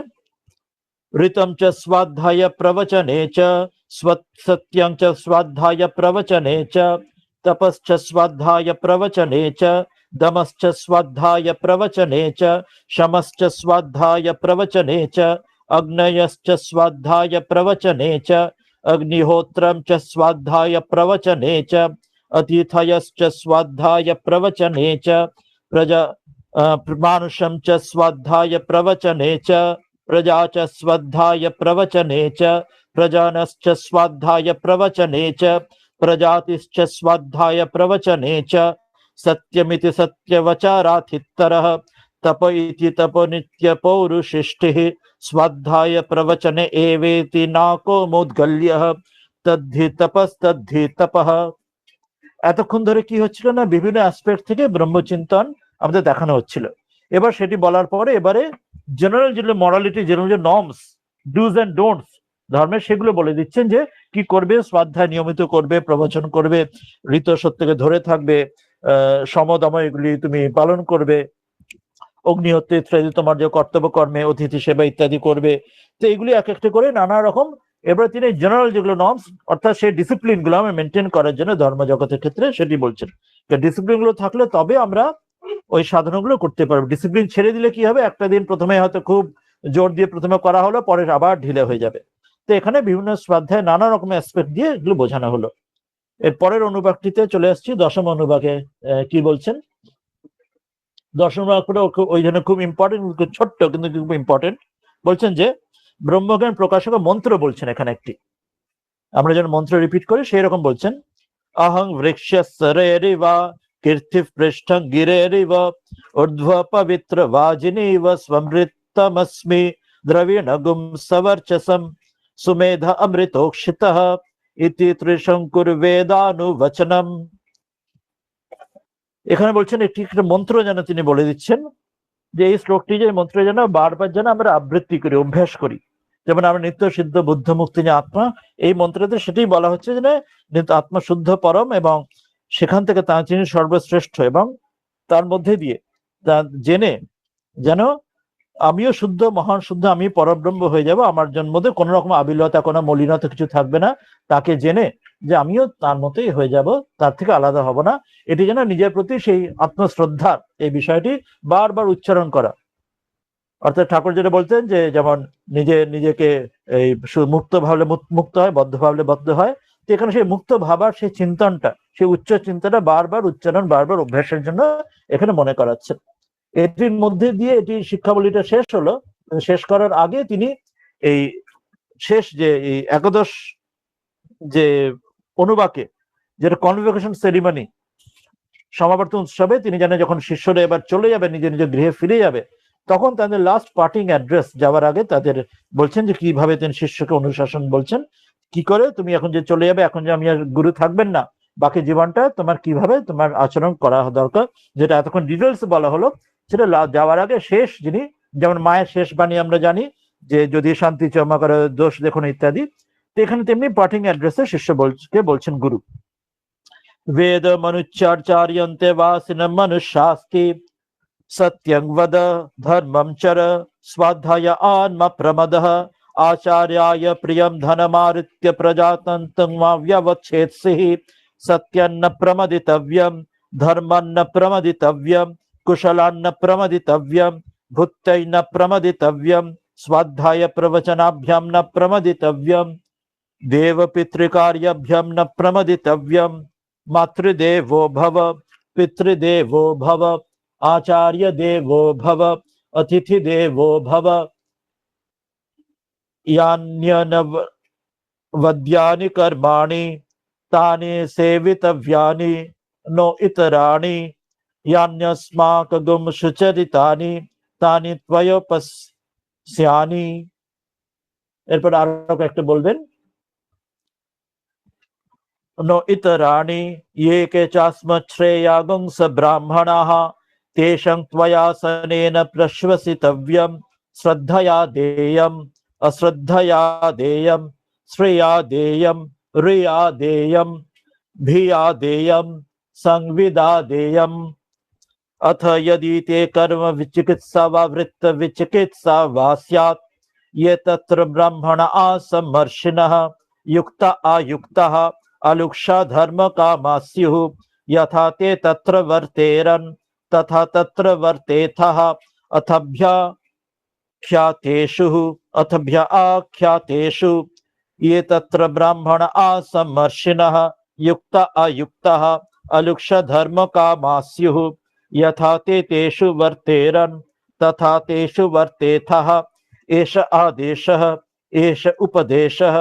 ঋতম চ স্বাধ্যায় প্রবচনে চ সত্যং চ স্বাধ্যায় প্রবচনে চ তপশ্চ স্বাধ্যায় প্রবচনে চ দমশ্চ স্বাধ্যায় প্রবচনে চ শমশ্চ স্বাধ্যায় প্রবচনে চ अग्नयश्च स्वाध्याय प्रवचने च अग्निहोत्रं च स्वाध्याय प्रवचने च अतिथयश्च स्वाध्याय प्रवचने च मानुषं च स्वाध्याय प्रवचने च प्रजा च स्वाध्याय प्रवचने च प्रजानश्च स्वाध्याय प्रवचने च प्रजातिश्च स्वाध्याय प्रवचने च सत्यमिति सत्यवचाराथित्तरः तप इति तपनित्य पौरुषिष्टिः स्वाध्याय प्रवचने एवेति नाको मोद्गल्यः तद्धि तपस्तद्धि तपः। এতক্ষণ ধরে কি হচ্ছিল না, বিভিন্ন অ্যাসপেক্ট থেকে ব্রহ্মচিন্তন আমাদের দেখানো হচ্ছিল। এবার সেটি বলার পরে এবারে জেনারেল যেগুলো মরালিটি, জেনারেল যে নর্মস ডুজ এন্ড ডোন্টস ধর্মের, সেগুলো বলে দিচ্ছেন যে কি করবে, স্বাধ্যায় নিয়মিত করবে, প্রবচন করবে, ঋত সত্যকে ধরে থাকবে, সমদম এগুলি তুমি পালন করবে, অগ্নিহোত্র ইত্যাদি তোমার যে কর্তব্য কর্মে অতিথি সেবা ইত্যাদি করবে। তো এগুলি এক একটা করে নানা রকম এবার তিনি জেনারেল যেগুলো নর্মস অর্থাৎ সেই ডিসিপ্লিন গুলো আমরা মেনটেন করার জন্য ধর্ম জগতের ক্ষেত্রে সেটি বলছেন। ডিসিপ্লিন গুলো থাকলে তবে আমরা ওই সাধনাগুলো করতে পারবো। ডিসিপ্লিন ছেড়ে দিলে কি হবে, একটা দিন প্রথমে হয়তো খুব জোর দিয়ে প্রথমে করা হলো, পরে আবার ঢিলে হয়ে যাবে। তো এখানে বিভিন্ন স্বাধ্যায় নানা রকমের অ্যাসপেক্ট দিয়ে এগুলো বোঝানো হলো। এর পরের অনুবাকটিতে চলে আসছি, দশম অনুবাকে কি বলছেন। দশম অনুবাকটা ওই জন্য খুব ইম্পর্টেন্ট, ছোট্ট কিন্তু খুব ইম্পর্টেন্ট। বলছেন যে ব্রহ্মজ্ঞান প্রকাশক মন্ত্র বলছেন এখানে একটি, আমরা যেন মন্ত্র রিপিট করি সেই রকম বলছেন। अहं वृक्षसरेरिव कीर्तिपृष्ठं गिरेरिव ऊर्ध्व पवित्रवाजिनीव स्वमृतमस्मि द्रविणगुं सवर्चसं सुमेध अमृतोक्षितः इति त्रिशङ्कुर्वेदानुवचनम्। এখানে বলছেন একটি একটা মন্ত্র যেন তিনি বলে দিচ্ছেন, যে এই শ্লোকটি যে মন্ত্র যেন বারবার যেন আমরা আবৃত্তি করি, অভ্যাস করি। যেমন আমরা নিত্য সিদ্ধ বুদ্ধ মুক্তি যে আত্মা, এই মন্ত্রতে সেটাই বলা হচ্ছে যে নিত্য আত্মা শুদ্ধ পরম, এবং সেখান থেকে তিনি সর্বশ্রেষ্ঠ, এবং তার মধ্যে দিয়ে তা জেনে যেন আমিও শুদ্ধ, মহান শুদ্ধ, আমি পরব্রহ্ম হয়ে যাব, আমার জন্মতে কোনো রকম আবিলতা, কোনো মলিনতা কিছু থাকবে না, তাকে জেনে যে আমিও তার মতোই হয়ে যাব, তার থেকে আলাদা হব না। এটি যেন নিজের প্রতি সেই আত্মশ্রদ্ধার এই বিষয়টি বারবার উচ্চারণ করা। অর্থাৎ ঠাকুর যেটা বলতেন যে যেমন নিজেকে এই মুক্ত ভাবলে মুক্ত হয়, বদ্ধ ভাবলে বদ্ধ হয়, তো এখানে সেই মুক্ত ভাবার সেই চিন্তনটা, সেই উচ্চ চিন্তাটা বারবার উচ্চারণ, বারবার অভ্যাসের জন্য এখানে মনে করাচ্ছেন। এটির মধ্যে দিয়ে এটি শিক্ষাবলীটা শেষ হলো। শেষ করার আগে তিনি এই শেষ যে এই একাদশ যে অনুবাকে, যেটা কনভোকেশন সেরিমনি, সমাবর্তন উৎসবে তিনি জানেন যখন শিষ্যরা এবার চলে যাবে, নিজের নিজের গৃহে ফিরে যাবে, তখন তাদের লাস্ট পার্টিং অ্যাড্রেস যাওয়ার আগে তাদের বলছেন যে কিভাবে তিনি শিষ্যকে অনুশাসন বলছেন, কি করে তুমি এখন যে চলে যাবে, এখন যে আমি আর গুরু থাকবেন না, বাকি জীবনটা তোমার কিভাবে তোমার আচরণ করা দরকার, যেটা এতক্ষণ ডিটেলস বলা হলো, সেটা যাওয়ার আগে শেষ যিনি, যেমন মায়ের শেষ বাণী আমরা জানি যে যদি শান্তি চমা করে দোষ দেখুন ইত্যাদি, তো এখানে তেমনি পার্টিং অ্যাড্রেসে শিষ্য বলছেন গুরু। वेद मनुच्चार्यन्ते वासिनं मनुष्यास्ति सत्यं वद धर्मं चर स्वाध्याय आत्म प्रमदः आचार्याय प्रियं धनमारित्य प्रजातन्तं मा व्यवच्छेत्सिः सत्यन्न प्रमदितव्यं धर्मन्न प्रमदितव्यं कुशलान्न प्रमदितव्यं भुक्तैन्न प्रमदितव्यं स्वाध्याय प्रवचनाभ्यां न प्रमदितव्यं देवपितृकार्यभ्यं न प्रमदितव्यं मातृदेवो भव पितृदेवो भव आचार्य देवो भव अतिथि देवो भव यान्यनवद्यानि कर्माणि तानि सेवितव्यानि नो इतराणि यान्यस्माकं सुचरितानि तानि त्वयोपस्यानि। এরপর আরো একটা বলবেন, नो इतराणि ये के चास्मच्छ्रेयागुंस ब्राह्मणाः तेषां त्वया सनेन प्रश्वसितव्यं श्रद्धया देयम् अश्रद्धया देयं श्रेया देयं रिया देयं भिया देयं संविदा देयम्। अथ यदि ते कर्म विचिकित्सा वा वृत्त विचिकित्सा वा स्यात् ये तत्र ब्राह्मण आसमर्षिणः युक्त आयुक्तः अलुक्षा धर्म कामा स्युः यथा ते तत्र वर्तेरन् तथा तत्र वर्तेथः अथभ्य आख्यातेषु ये तत्र ब्राह्मण आसमर्षिणः युक्त अयुक्तः अलुक्षा धर्म कामा स्युः यथा ते तेषु वर्तेरन् तथा तेषु वर्तेथः एष आदेशः एष उपदेशः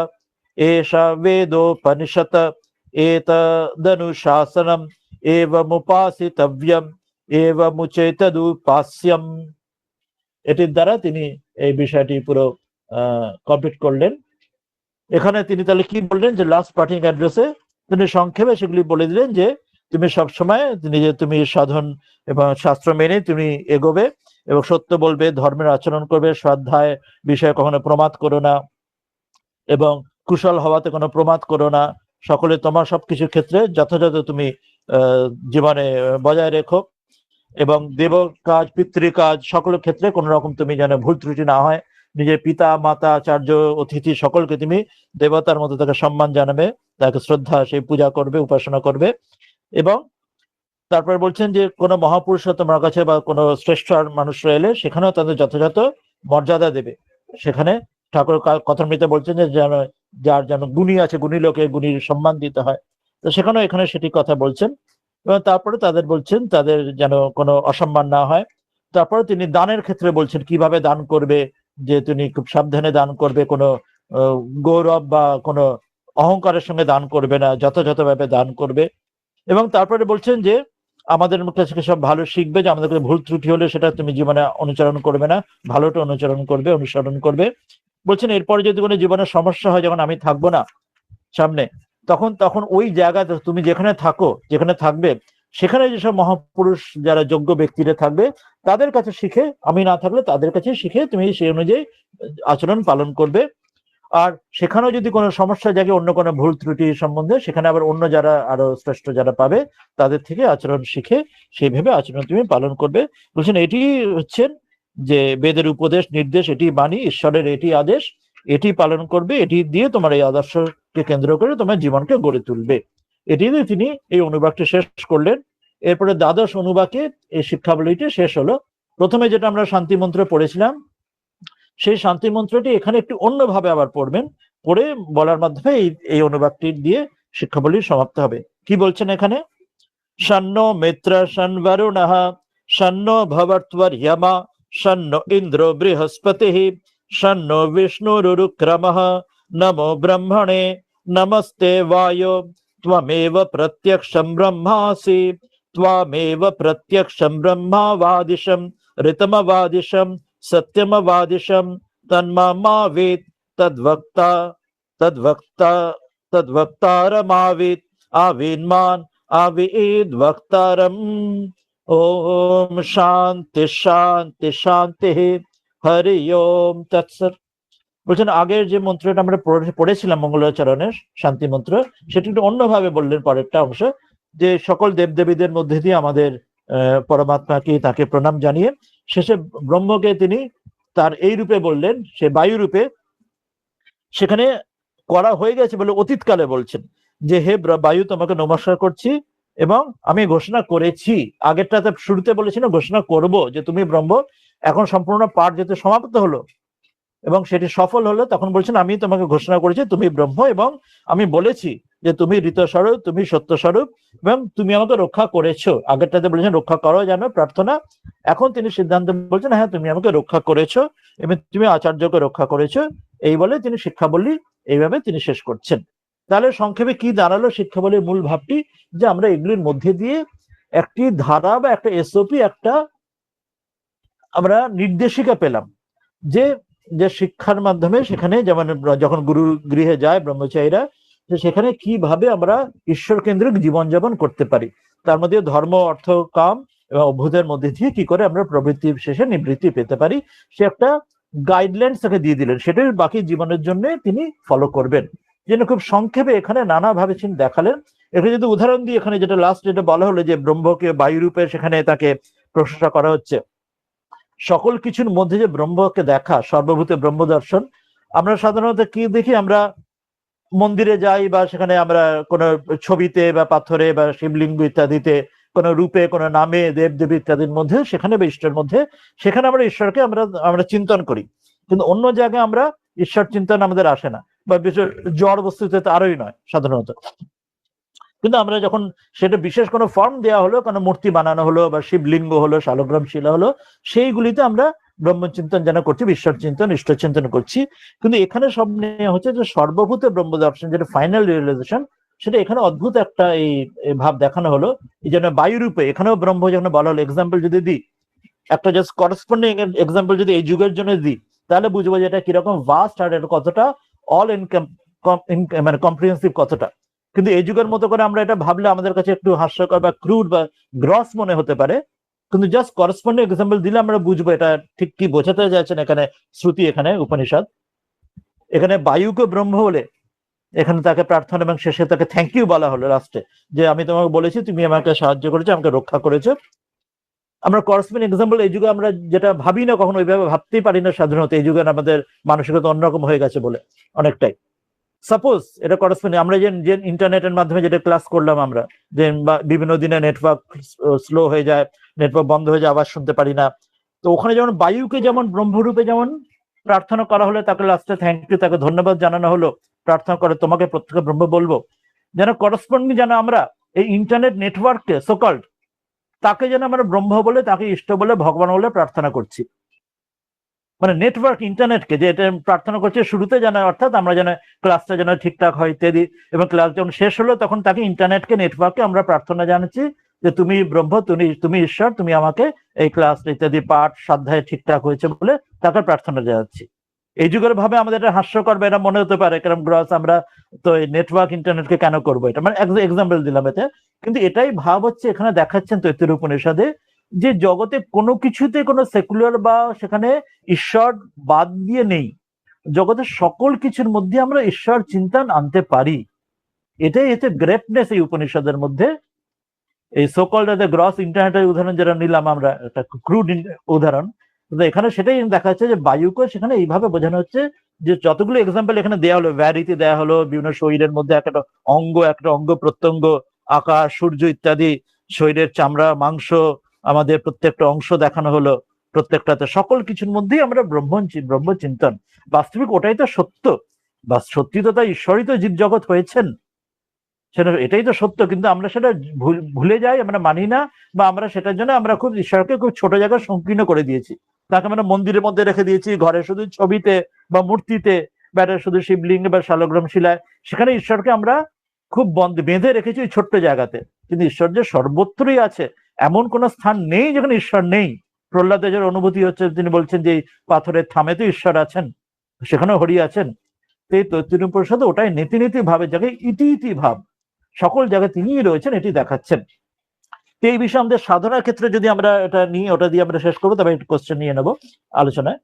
एष वेदोपनिषत् एतदनुशासनम् एवमुपासितव्यम् एवमुचेतदुपास्यम्। এটির দ্বারা তিনি এই বিষয়টি পুরো কমপ্লিট করলেন। এখানে তিনি তাহলে কি বললেন যে লাস্ট পার্টিং অ্যাড্রেসে তিনি সংক্ষেপে সেগুলি বলে দিলেন যে তুমি সবসময় তুমি সাধন এবং শাস্ত্র মেনে তুমি এগোবে এবং সত্য বলবে, ধর্মের আচরণ করবে, শ্রদ্ধায় বিষয়ে কখনো প্রমাদ করো না এবং কুশল হওয়াতে কোনো প্রমাদ করো না, সকলে তোমার সবকিছু ক্ষেত্রে যথাযথ তুমি জীবনে বজায় রেখো এবং দেব কাজ পিতৃ কাজ সকলের ক্ষেত্রে কোনো রকম তুমি যেন ভুল ত্রুটি না হয়, নিজের পিতা মাতা আচার্য অতিথি সকলকে তুমি দেবতার মতো তাকে সম্মান জানাবে, তাকে শ্রদ্ধা সেই পূজা করবে, উপাসনা করবে। এবং তারপর বলছেন যে কোনো মহাপুরুষ তোমার কাছে বা কোনো শ্রেষ্ঠ মানুষরা এলে সেখানেও তাদের যথাযথ মর্যাদা দেবে। সেখানে ঠাকুর কথামৃতে বলছেন যে যার যেন গুণী আছে, গুণী লোকে গুণীর সম্মান দিতে হয়, তো সেখানেও এখানে সেটি কথা বলছেন। এবং তারপরে তাদের বলছেন তাদের যেন কোনো অসম্মান না হয়। তারপরে তিনি দানের ক্ষেত্রে বলছেন কিভাবে দান করবে, যে তুমি খুব সাবধানে দান করবে, কোনো গৌরব বা কোনো অহংকারের সঙ্গে দান করবে না, যথাযথভাবে দান করবে। এবং তারপরে বলছেন যে আমাদের কাছে সব ভালো শিখবে, যে আমাদের কাছে ভুল ত্রুটি হলে সেটা তুমি জীবনে অনুচরণ করবে না, ভালোটা অনুসরণ করবে। বলছেন এরপরে যদি কোনো জীবনের সমস্যা হয়, যখন আমি থাকবো না সামনে, তখন ওই জায়গাতে তুমি যেখানে থাকবে সেখানে যেসব মহাপুরুষ যারা যোগ্য ব্যক্তিরা থাকবে তাদের কাছে শিখে, আমি না থাকলে তাদের কাছে শিখে তুমি সেই অনুযায়ী আচরণ পালন করবে। আর সেখানেও যদি কোনো সমস্যা জাগে, অন্য কোনো ভুল ত্রুটি সম্বন্ধে, সেখানে আবার অন্য যারা আরো শ্রেষ্ঠ যারা পাবে তাদের থেকে আচরণ শিখে সেইভাবে আচরণ তুমি পালন করবে। বলছেন এটি হচ্ছেন যে বেদের উপদেশ নির্দেশ, এটি বাণী, ঈশ্বরের এটি আদেশ, এটি পালন করবে, এটি দিয়ে তোমার এই আদর্শকে কেন্দ্র করে তোমার জীবনকে গড়ে তুলবে। এটি দিয়ে তিনি এই অনুবাদটি শেষ করলেন। এরপরে দ্বাদশ অনুবাকে এই শিক্ষাবলীটি শেষ হলো। প্রথমে যেটা আমরা শান্তি মন্ত্র পড়েছিলাম, সেই শান্তি মন্ত্রটি এখানে একটু অন্যভাবে আবার পড়বেন, পড়ে বলার মাধ্যমে এই অনুবাদটি দিয়ে শিক্ষাবলী সমাপ্ত হবে। কি বলছেন এখানে? শন্ন মিত্র শন্বরুণঃ শন্ন ভবত্বর্যমা শন্ন ইন্দ্র বৃহস্পতিঃ শন্ন বিষ্ণুরুক্রমঃ নমো ব্রহ্মণে নমস্তে বায়ো ত্বমেব প্রত্যক্ষম ব্রহ্মাসি ত্বমেব প্রত্যক্ষম ব্রহ্মাবাদিশম ঋতমবাদিশম সত্যমবাদিশম তন্মামাবেত তদ্ভক্তা তদ্ভক্তা তদ্ভক্তারমাবেত আবেন্মান আবেদ ভক্তারম। ওম শান্তি শান্তি শান্তি, হরি ওম তৎসৎ। বলছেন আগের যে মন্ত্রটা আমরা পড়েছিলাম মঙ্গলাচরণের শান্তি মন্ত্র, সেটি একটু অন্যভাবে বললেন পরেরটা অংশ, যে সকল দেবদেবীদের মধ্যে দিয়ে আমাদের পরমাত্মাকে, তাকে প্রণাম জানিয়ে শেষে ব্রহ্মকে তিনি তার এই রূপে বললেন, সে বায়ু রূপে। সেখানে করা হয়ে গেছে বলে অতীতকালে বলছেন যে হে বায়ু, তোমাকে নমস্কার করছি এবং আমি ঘোষণা করেছি। আগেরটাতে শুরুতে বলেছি না ঘোষণা করব যে তুমি ব্রহ্ম। এখন সম্পূর্ণ পাঠ যেতে সমাপ্ত হলো এবং সেটি সফল হলো, তখন বলছেন আমি তোমাকে ঘোষণা করেছি তুমি ব্রহ্ম, এবং আমি বলেছি যে তুমি ঋতস্বরূপ, তুমি সত্যস্বরূপ, এবং তুমি আমাকে রক্ষা করেছো। আগেরটাতে বলেছেন রক্ষা করো যেন প্রার্থনা, এখন তিনি সিদ্ধান্ত বলছেন হ্যাঁ তুমি আমাকে রক্ষা করেছো এবং তুমি আচার্যকে রক্ষা করেছো। এই বলে তিনি শিক্ষাবলী এইভাবে তিনি শেষ করছেন। তাহলে সংক্ষেপে কি দাঁড়ালো শিক্ষাবলীর মূল ভাবটি? যে আমরা এগুলির মধ্যে দিয়ে একটি ধারা বা একটা এসওপি, একটা আমরা নির্দেশিকা পেলাম যে যে শিক্ষার মাধ্যমে সেখানে যেমন যখন গুরু গৃহে যায় ব্রহ্মচারীরা, যে সেখানে কিভাবে আমরা ঈশ্বর কেন্দ্রিক জীবনযাপন করতে পারি, তার মধ্যে ধর্ম অর্থ কাম এবং অভ্যুদের মধ্যে দিয়ে কি করে আমরা প্রবৃত্তির শেষে নিবৃত্তি পেতে পারি, সে একটা গাইডলাইন্স তাকে দিয়ে দিলেন, সেটাই বাকি জীবনের জন্য তিনি ফলো করবেন। যেন খুব সংক্ষেপে এখানে নানাভাবে তিনি দেখালেন। এখানে যদি উদাহরণ দিয়ে, এখানে যেটা লাস্ট যেটা বলা হলো যে ব্রহ্মকে বায়ুরূপে সেখানে তাকে প্রশংসা করা হচ্ছে, সকল কিছুর মধ্যে যে ব্রহ্মকে দেখা, সর্বভূতে ব্রহ্ম দর্শন। আমরা সাধারণত কি দেখি, আমরা মন্দিরে যাই বা সেখানে আমরা কোনো ছবিতে বা পাথরে বা শিবলিঙ্গ ইত্যাদিতে, কোনো রূপে, কোনো নামে, দেব দেবী ইত্যাদির মধ্যে সেখানে বা ঈশ্বরের মধ্যে সেখানে আমরা ঈশ্বরকে আমরা চিন্তন করি। কিন্তু অন্য জায়গায় আমরা ঈশ্বর চিন্তন আমাদের আসে না, বা জড় বস্তুতে তো আরোই নয় সাধারণত। কিন্তু আমরা যখন সেটা বিশেষ কোনো ফর্ম দেওয়া হলো, কোনো মূর্তি বানানো হলো বা শিবলিঙ্গ হলো, শালগ্রাম শিলা হলো, সেইগুলিতে আমরা ব্রহ্মচিন্তন যেন করছি, ঈশ্বর চিন্তন, ঈশ্বর চিন্তন করছি। কিন্তু এখানে সব নিয়ে হচ্ছে যে সর্বভূতে ব্রহ্ম দর্শন, যেটা ফাইনাল রিয়েলাইজেশন, সেটা এখানে অদ্ভুত একটা এই ভাব দেখানো হলো। এই জন্য বায়ুরূপে এখানেও ব্রহ্ম যেখানে বলা হলো, এক্সাম্পল যদি দিই, একটা জাস্ট করসপন্ডিং এক্সাম্পল যদি এই যুগের জন্য দিই, তাহলে বুঝবো যে এটা কিরকম ভাস্ট আর এটা কতটা অল মানে কম্প্রিহেন্সিভ কতটা। কিন্তু এই যুগের মতো করে আমরা এটা ভাবলে আমাদের কাছে একটু হাস্যকর বা ক্রুড বা গ্রস মনে হতে পারে, কিন্তু জাস্ট করসপন্ডিং এক্সাম্পল দিলে আমরা বুঝবো এটা ঠিক কি বোঝাতে যাচ্ছেন এখানে শ্রুতি, এখানে উপনিষদ। এখানে বায়ুকে ব্রহ্ম বলে এখানে তাকে প্রার্থনা এবং শেষে তাকে থ্যাংক ইউ বলা হলো লাস্টে, যে আমি তোমাকে বলেছি তুমি আমাকে সাহায্য করেছো, আমাকে রক্ষা করেছো। আমরা করসপন্ডিং এক্সাম্পল এই যুগে আমরা যেটা ভাবি না, কখনো ওইভাবে ভাবতেই পারি না সাধারণত, এই যুগে আমাদের মানসিকতা অন্যরকম হয়ে গেছে বলে অনেকটাই। সাপোজ এটা করসপন্ডিং, আমরা যে ইন্টারনেটের মাধ্যমে যেটা ক্লাস করলাম, আমরা যে বিভিন্ন দিনে নেটওয়ার্ক স্লো হয়ে যায়, নেটওয়ার্ক বন্ধ হয়ে যায়, আওয়াজ শুনতে পারি না, তো ওখানে যেমন বায়ুকে যেমন ব্রহ্মরূপে যেমন প্রার্থনা করা হলো, তাকে লাস্টে থ্যাংক ইউ, তাকে ধন্যবাদ জানানো হলো, প্রার্থনা করে তোমাকে প্রত্যেকে ব্রহ্ম বলবো, যেন করসপন্ডিং যেন আমরা এই ইন্টারনেট নেটওয়ার্ককে সোকল্ড তাকে যেন আমরা ব্রহ্ম বলে, তাকে ইষ্ট বলে, ভগবান বলে প্রার্থনা করছি। মানে নেটওয়ার্ক ইন্টারনেটকে যে এটা প্রার্থনা করছে শুরুতে যেন, অর্থাৎ আমরা যেন ক্লাসটা যেন ঠিকঠাক হয় ইত্যাদি, এবং ক্লাস যখন শেষ হলো তখন তাকে ইন্টারনেটকে, নেটওয়ার্ককে আমরা প্রার্থনা জানাচ্ছি যে তুমি ব্রহ্ম, তুমি ঈশ্বর, তুমি আমাকে এই ক্লাস ইত্যাদি পাঠ সাধ্যায় ঠিকঠাক হয়েছে বলে তাকে প্রার্থনা জানাচ্ছি। এই যুগের ভাবে আমাদের এটা হাস্যকর বা এটা মনে হতে পারে কারণ গ্রস আমরা তো নেটওয়ার্ক ইন্টারনেটকে কেন করবো, এটা মানে এক্সাম্পল দিলাম এতে। কিন্তু এটাই ভাব হচ্ছে এখানে দেখাচ্ছেন তৈত্তির উপনিষদে যে জগতে কোনো কিছুতে কোনো সেকুলার বা সেখানে ঈশ্বর বাদ দিয়ে নেই, জগতের সকল কিছুর মধ্যে আমরা ঈশ্বর চিন্তন আনতে পারি। এটাই এতে গ্রেটনেস এই উপনিষদের মধ্যে। এই সোকল্ড গ্রস ইন্টারনেটের উদাহরণ যেটা নিলাম আমরা, একটা ক্রুড উদাহরণ, কিন্তু এখানে সেটাই দেখা যাচ্ছে যে বায়ুকে সেখানে এইভাবে বোঝানো হচ্ছে যে যতগুলো এক্সাম্পল এখানে দেওয়া হলো, ভ্যারিটি দেওয়া হলো, বিভিন্ন শরীরের মধ্যে একটা অঙ্গ প্রত্যঙ্গ, আকাশ, সূর্য ইত্যাদি, শরীরের চামড়া, মাংস, আমাদের প্রত্যেকটা অংশ দেখানো হলো, প্রত্যেকটাতে সকল কিছুর মধ্যেই আমরা ব্রহ্ম চিন্তন। বাস্তবিক ওটাই তো সত্য, বা সত্যি তো তাই ঈশ্বরই তো জীব জগৎ হয়েছেন, সেটা এটাই তো সত্য। কিন্তু আমরা সেটা ভুলে যাই, আমরা মানি না, বা আমরা সেটার জন্য আমরা খুব ঈশ্বরকে খুব ছোট জায়গায় সংকীর্ণ করে দিয়েছি। তাকে আমরা মন্দিরের মধ্যে রেখে দিয়েছি, ঘরে শুধু ছবিতে বা মূর্তিতে, বা শুধু শিবলিঙ্গে বা শালগ্রাম শিলায়, সেখানে ঈশ্বরকে আমরা খুব বেঁধে রেখেছি ওই ছোট্ট জায়গাতে। কিন্তু ঈশ্বর যে সর্বত্রই আছে, এমন কোন স্থান নেই যেখানে ঈশ্বর নেই। প্রহ্লাদের অনুভূতি হচ্ছে, তিনি বলছেন যে পাথরের থামে তো ঈশ্বর আছেন, সেখানেও হরি আছেন। এই তৈত্তির উপনিষদে ওটাই নীতি ভাবে, যাকে ইতি ভাব, সকল জায়গায় তিনিই রয়েছেন এটি দেখাচ্ছেন। তো এই বিষয়ে আমাদের সাধনার ক্ষেত্রে যদি আমরা এটা নিয়ে ওটা দিয়ে আমরা শেষ করবো, তবে একটু কোশ্চেন নিয়ে নেবো আলোচনায়।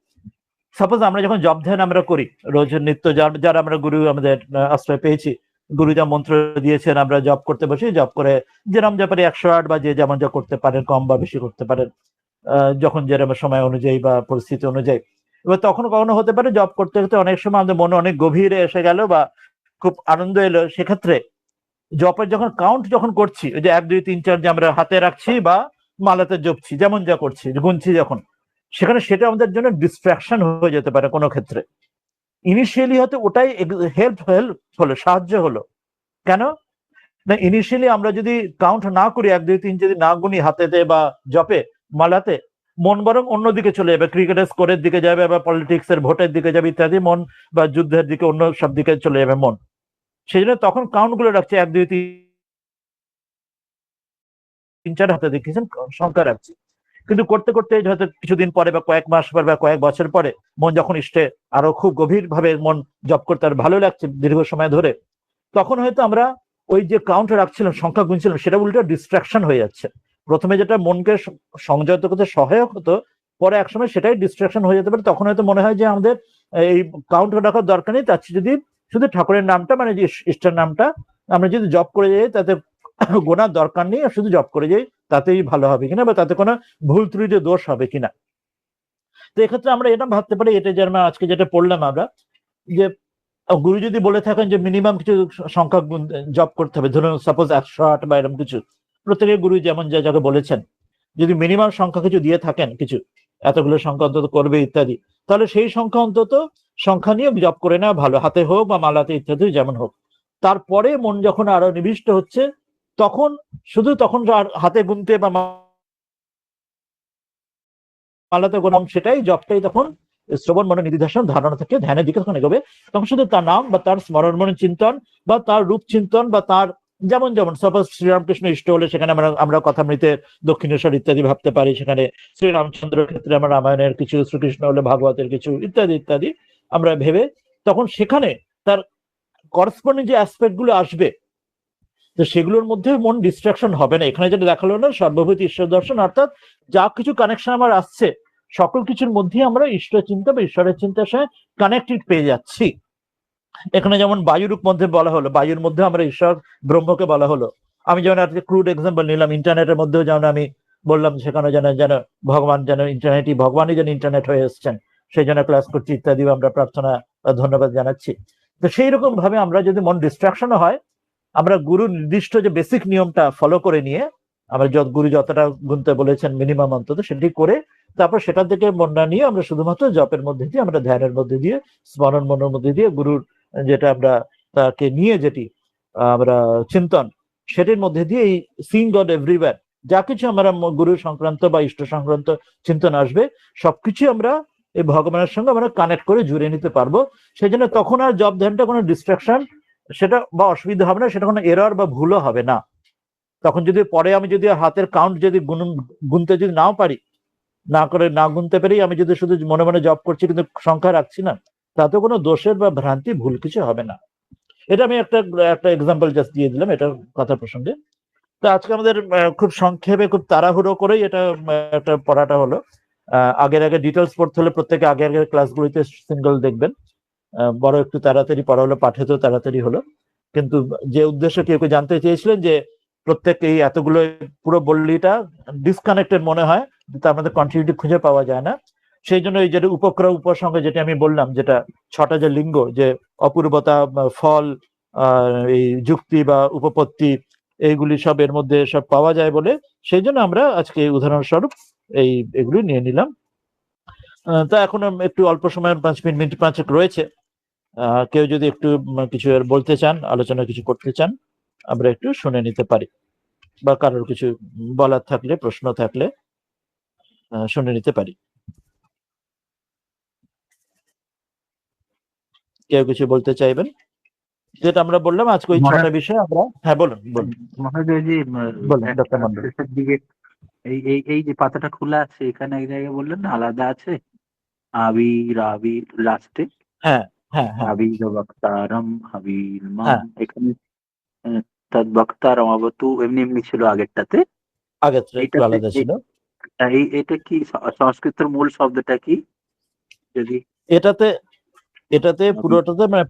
সাপোজ আমরা যখন জপ ধ্যান আমরা করি রোজ নিত্য, যারা আমরা গুরু আমাদের আশ্রয় পেয়েছি, গুরু যা মন্ত্র দিয়েছেন, আমরা জপ করতে বসি, জপ করে যেরকম যা পারি 108 বা যে যেমন যা করতে পারেন, কম বা বেশি করতে পারেন যখন যেরকম সময় অনুযায়ী বা পরিস্থিতি অনুযায়ী। এবার তখন কখনো হতে পারে জব করতে করতে অনেক সময় আমাদের মনে অনেক গভীরে এসে গেল বা খুব আনন্দ এলো, সেক্ষেত্রে জপের যখন কাউন্ট যখন করছি, ওই যে 1 2 3 4 যে আমরা হাতে রাখছি বা মালাতে জপছি, যেমন যা করছি গুনছি যখন, সেখানে সেটা আমাদের জন্য ডিস্ট্রাকশন হয়ে যেতে পারে কোনো ক্ষেত্রে। ইনিশিয়ালি হয়তো ওটাই হেল্প হলো, সাহায্য হলো। কেন না, ইনিশিয়ালি আমরা যদি কাউন্ট না করি, 1 2 3 যদি না গুনি হাতেতে বা জপে মালাতে, মন বরং অন্যদিকে চলে যাবে, ক্রিকেটের স্কোরের দিকে যাবে বা পলিটিক্স এর ভোটের দিকে যাবে ইত্যাদি মন, বা যুদ্ধের দিকে, অন্য সব দিকে চলে যাবে মন। সেই জন্য তখন কাউন্ট গুলো রাখছে 1 2 3 4 হাতে দেখেছেন সংখ্যা রাখছি। কিন্তু করতে করতে হয়তো কিছুদিন পরে বা কয়েক মাস পরে বা কয়েক বছর পরে মন যখন ইষ্টে আরো খুব গভীর ভাবে মন জপ করতে আর ভালো লাগছে দীর্ঘ সময় ধরে, তখন হয়তো আমরা ওই যে কাউন্ট রাখছিলাম, সংখ্যা গুনছিলাম, সেটা উল্টো ডিস্ট্রাকশন হয়ে যাচ্ছে। প্রথমে যেটা মনকে সংযত করতে সহায়ক হতো, পরে একসময় সেটাই ডিস্ট্রাকশন হয়ে যেতে পারে। তখন হয়তো মনে হয় যে আমাদের এই কাউন্ট রাখার দরকার নেই, তার যদি শুধু ঠাকুরের নামটা, মানে যে ইষ্টের নামটা আমরা যদি জপ করে যাই, তাতে গোনার দরকার নেই, শুধু জপ করে যাই, তাতেই ভালো হবে কিনা, বা তাতে কোনো ভুল ত্রুটি দোষ হবে কিনা। তো এক্ষেত্রে আমরা এটা ভাবতে পারি, এটা যে আমরা আজকে যেটা পড়লাম আমরা, যে গুরু যদি বলে থাকেন যে মিনিমাম কিছু সংখ্যা জব করতে হবে, ধরুন সাপোজ 108 বা এরকম কিছু, প্রত্যেকের গুরু যেমন যা যাকে বলেছেন, যদি মিনিমাম সংখ্যা কিছু দিয়ে থাকেন, কিছু এতগুলো সংখ্যা অন্তত করবে ইত্যাদি, তাহলে সেই সংখ্যা অন্তত সংখ্যা নিয়ে জপ করে নেওয়া ভালো, হাতে হোক বা মালাতে ইত্যাদি যেমন হোক। তারপরে মন যখন আরো নিবিষ্ট হচ্ছে, তখন শুধু তখন হাতে গুনতে বা মালাতে গোনাম, সেটাই জপটাই তখন শ্রবণ মনে নিধিধ্যাসন ধারণা থেকে ধ্যানের দিকে তখন এগোবে। তখন শুধু তার নাম বা তার স্মরণ মনে চিন্তন বা তার রূপ চিন্তন বা তার যেমন যেমন, সাপোজ শ্রীরামকৃষ্ণ ইষ্ট হলে সেখানে আমরা কথামৃতে দক্ষিণেশ্বর ইত্যাদি ভাবতে পারি, সেখানে শ্রীরামচন্দ্রের ক্ষেত্রে আমরা রামায়ণের কিছু, শ্রীকৃষ্ণ হলে ভাগবতের কিছু ইত্যাদি ইত্যাদি আমরা ভেবে, তখন সেখানে তার করসপন্ডিং যে অ্যাসপেক্ট গুলো আসবে, তো সেগুলোর মধ্যে মন ডিস্ট্রাকশন হবে না। এখানে যেটা দেখালো না, সর্বভূত ঈশ্বর দর্শন, অর্থাৎ যা কিছু কানেকশন আমার আসছে, সকল কিছুর মধ্যে আমরা ঈশ্বর চিন্তা বা ঈশ্বরের চিন্তার সাথে কানেক্টেড পেয়ে যাচ্ছি। এখানে যেমন বায়ুর মধ্যে বলা হলো, বায়ুর মধ্যে আমরা ঈশ্বর ব্রহ্মকে বলা হলো। আমি যেমন আজকে ক্রুড এক্সাম্পল নিলাম, ইন্টারনেটের মধ্যেও যেমন আমি বললাম, সেখানে যেন যেন ভগবান যেন ইন্টারনেটই, ভগবানই যেন ইন্টারনেট হয়ে এসছেন, সেই জন্য ক্লাস করছি ইত্যাদি, আমরা প্রার্থনা ধন্যবাদ জানাচ্ছি। তো সেই রকম ভাবে আমরা যদি মন ডিস্ট্রাকশন হয়, আমরা গুরু নির্দিষ্ট যে বেসিক নিয়মটা ফলো করে নিয়ে, আমরা গুরু যতটা গুনতে বলেছেন মিনিমাম অন্তত সেটি করে, তারপর সেটা থেকে মন না নিয়ে আমরা শুধুমাত্র জপের মধ্যে দিয়ে, আমরা ধ্যানের মধ্যে দিয়ে, স্মরণ মনের মধ্যে দিয়ে, গুরুর যেটা আমরা তাকে নিয়ে যেটি আমরা চিন্তন, সেটির মধ্যে দিয়ে এই সিং গড এভরিওয়্যার, যা কিছু আমরা গুরু সংক্রান্ত বা ইষ্ট সংক্রান্ত চিন্তন আসবে, সবকিছু আমরা এই ভগবানের সঙ্গে আমরা কানেক্ট করে জুড়ে নিতে পারবো। সেই জন্য তখন আর জব ধ্যানটা কোনো ডিস্ট্রাকশন সেটা বা অসুবিধা হবে না, সেটা কোনো এরর বা ভুলও হবে না। তখন যদি পরে আমি যদি হাতের কাউন্ট যদি গুনতে যদি নাও পারি, না করে না গুনতে পারি, আমি যদি শুধু মনে মনে জব করছি কিন্তু সংখ্যা রাখছি না, তাতে কোনো দোষের বা ভ্রান্তি ভুল কিছু হবে না। এটা আমি একটা একটা এক্সাম্পল জাস্ট দিয়ে দিলাম এটা কথা প্রসঙ্গে। তো আজকে আমাদের খুব সংক্ষেপে খুব তাড়াহুড়ো করেই এটা একটা পড়াটা হলো। আগের আগে ডিটেলস পড়তে হলে প্রত্যেকে আগে আগের ক্লাসগুলিতে সিঙ্গেল দেখবেন। বড় একটু তাড়াতাড়ি পড়া হলো, পাঠে তো তাড়াতাড়ি হলো, কিন্তু যে উদ্দেশ্য কেউ কেউ জানতে চেয়েছিলেন যে প্রত্যেক এই এতগুলো পুরো বল্লিটা ডিসকানেক্টেড মনে হয়, তার মধ্যে কন্টিনিউটি খুঁজে পাওয়া যায় না। সেই জন্য এই যেটা উপক্রম উপসঙ্গে যেটা আমি বললাম, যেটা ছটা যে লিঙ্গ, যে অপূর্বতা, ফল, এই যুক্তি বা উপপত্তি, এইগুলি সব এর মধ্যে সব পাওয়া যায় বলে সেই জন্য আমরা আজকে উদাহরণস্বরূপ এগুলি নিয়ে নিলাম। তা এখন একটু অল্প সময় 5 মিনিট পাঁচেক রয়েছে। কেউ যদি একটু কিছু বলতে চান, আলোচনা কিছু করতে চান, আমরা একটু শুনে নিতে পারি, বা কারোর কিছু বলার থাকলে, প্রশ্ন থাকলে শুনে নিতে পারি। কেউ কিছু বলতে চাইবেন? যেটা আমরা বললাম আজকে ওই 6টা বিষয় আমরা, হ্যাঁ বলুন বলুন মহাদেবজি, বলুন ডক্টর মন্ডল। শেষের দিকে এই এই এই যে পাতাটা খোলা আছে, এখানে এক জায়গায় বললেন না আলাদা আছে, আবির আবির লাস্টে, হ্যাঁ হ্যাঁ হ্যাঁ আবির বক্তারম আবির মাম, হ্যাঁ, এখানে তদ বক্তারম অবতু এমনি এমনি ছিল আগেরটাতে। আগে একটু এইটাতে আলাদা ছিল। এটা কি সংস্কৃতের মূল শব্দটা কি যদি? এটাতে এটাতে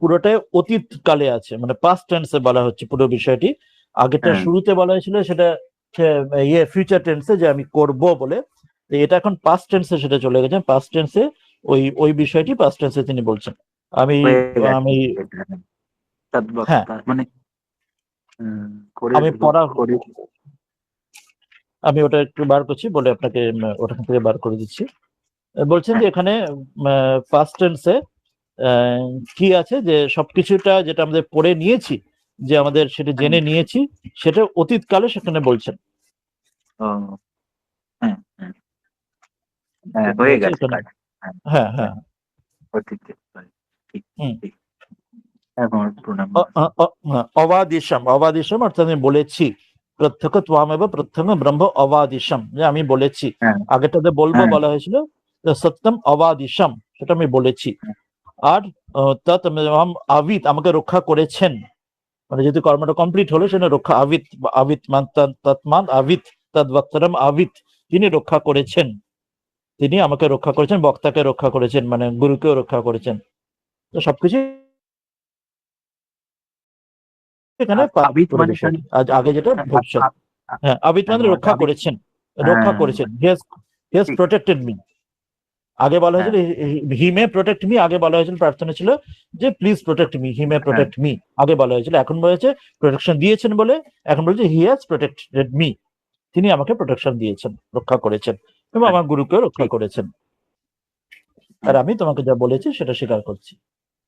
পুরোটাই অতীত কালে আছে, মানে পাস্ট টেন্সে বলা হচ্ছে পুরো বিষয়টি। আগেরটা হ্যাঁ, শুরুতে বলা হয়েছিল সেটা ফিউচার টেন্সে, যে আমি করব বলে। তো এটা এখন পাস্ট টেন্সে সেটা চলে গেছে, পাস্ট টেন্সে ওই ওই বিষয়টি পাস্ট টেন্সে তিনি বলছেন। আমি হয়ে গেছে আমি এটা। তদ হ্যাঁ, বক্তা মানে করে আমি পড়া করে। আমি ওটা একটু বার করছি বলে আপনাকে ওখান থেকে বার করে দিচ্ছি। বলছেন যে হ্যাঁ, এখানে পাস্ট টেন্সে কি আছে, যে সবকিছুটা যেটা আমাদের পড়ে নিয়েছি, যে আমাদের সেটা হ্যাঁ, জেনে নিয়েছি, সেটা অতীতকালে সেখানে বলছেন। ও, হ্যাঁ, হ্যাঁ, হ্যাঁ, হয়ে বলছে গেছে এখানে। কাজ। হ্যাঁ, হ্যাঁ হ্যাঁ, হ্যাঁ। অতীতে, ঠিক, হুম। ঠিক। এখন প্রণাম। অবাদিশম, অবাদিশম অর্থাৎ আমি বলেছি। প্রত্যক্ষ ত্বামেব প্রত্যঙ্গ ব্রহ্ম অবাদিশম, যে আমি বলেছি। হ্যাঁ, আগেরটাতে বলবো হ্যাঁ, বলা হয়েছিল সত্যম অবাদিশম, সেটা আমি বলেছি। হ্যাঁ, আর তৎ আবিত, আমাকে রক্ষা করেছেন, মানে যদি কর্মটা কমপ্লিট হলো সেটা রক্ষা। আবিত, আবিত মান তৎমান আবিত, তদ বক্তরম আবিত, তিনি রক্ষা করেছেন, তিনি আমাকে রক্ষা করেছেন, বক্তাকে রক্ষা করেছেন, মানে গুরুকেও রক্ষা করেছেন। তো সবকিছু এখানে আবিদ পুরো মানে বিষয়টি আজ আগে যেটা ভবিষ্যৎ। হ্যাঁ, আবিত মানে রক্ষা আবিদ। করেছেন, রক্ষা হ্যাঁ, করেছেন, হি হ্যাজ ঠিক। Protected me. আগে বলা হ্যাঁ, হয়েছিল হি মে প্রোটেক্ট মি, আগে বলা হয়েছিল, প্রার্থনা ছিল যে প্লিজ প্রোটেক্ট মি, হি মে হ্যাঁ, প্রোটেক্ট মি, আগে বলা হয়েছিল। এখন বলেছে প্রোটেকশন দিয়েছেন বলে, এখন বলছে হি হ্যাজ প্রোটেক্টেড মি, তিনি আমাকে প্রোটেকশন দিয়েছেন, রক্ষা করেছেন, এবং হ্যাঁ, আমার গুরুকেও রক্ষা ঠিক। করেছেন। আর হ্যাঁ, আমি তোমাকে যা বলেছি সেটা স্বীকার করছি,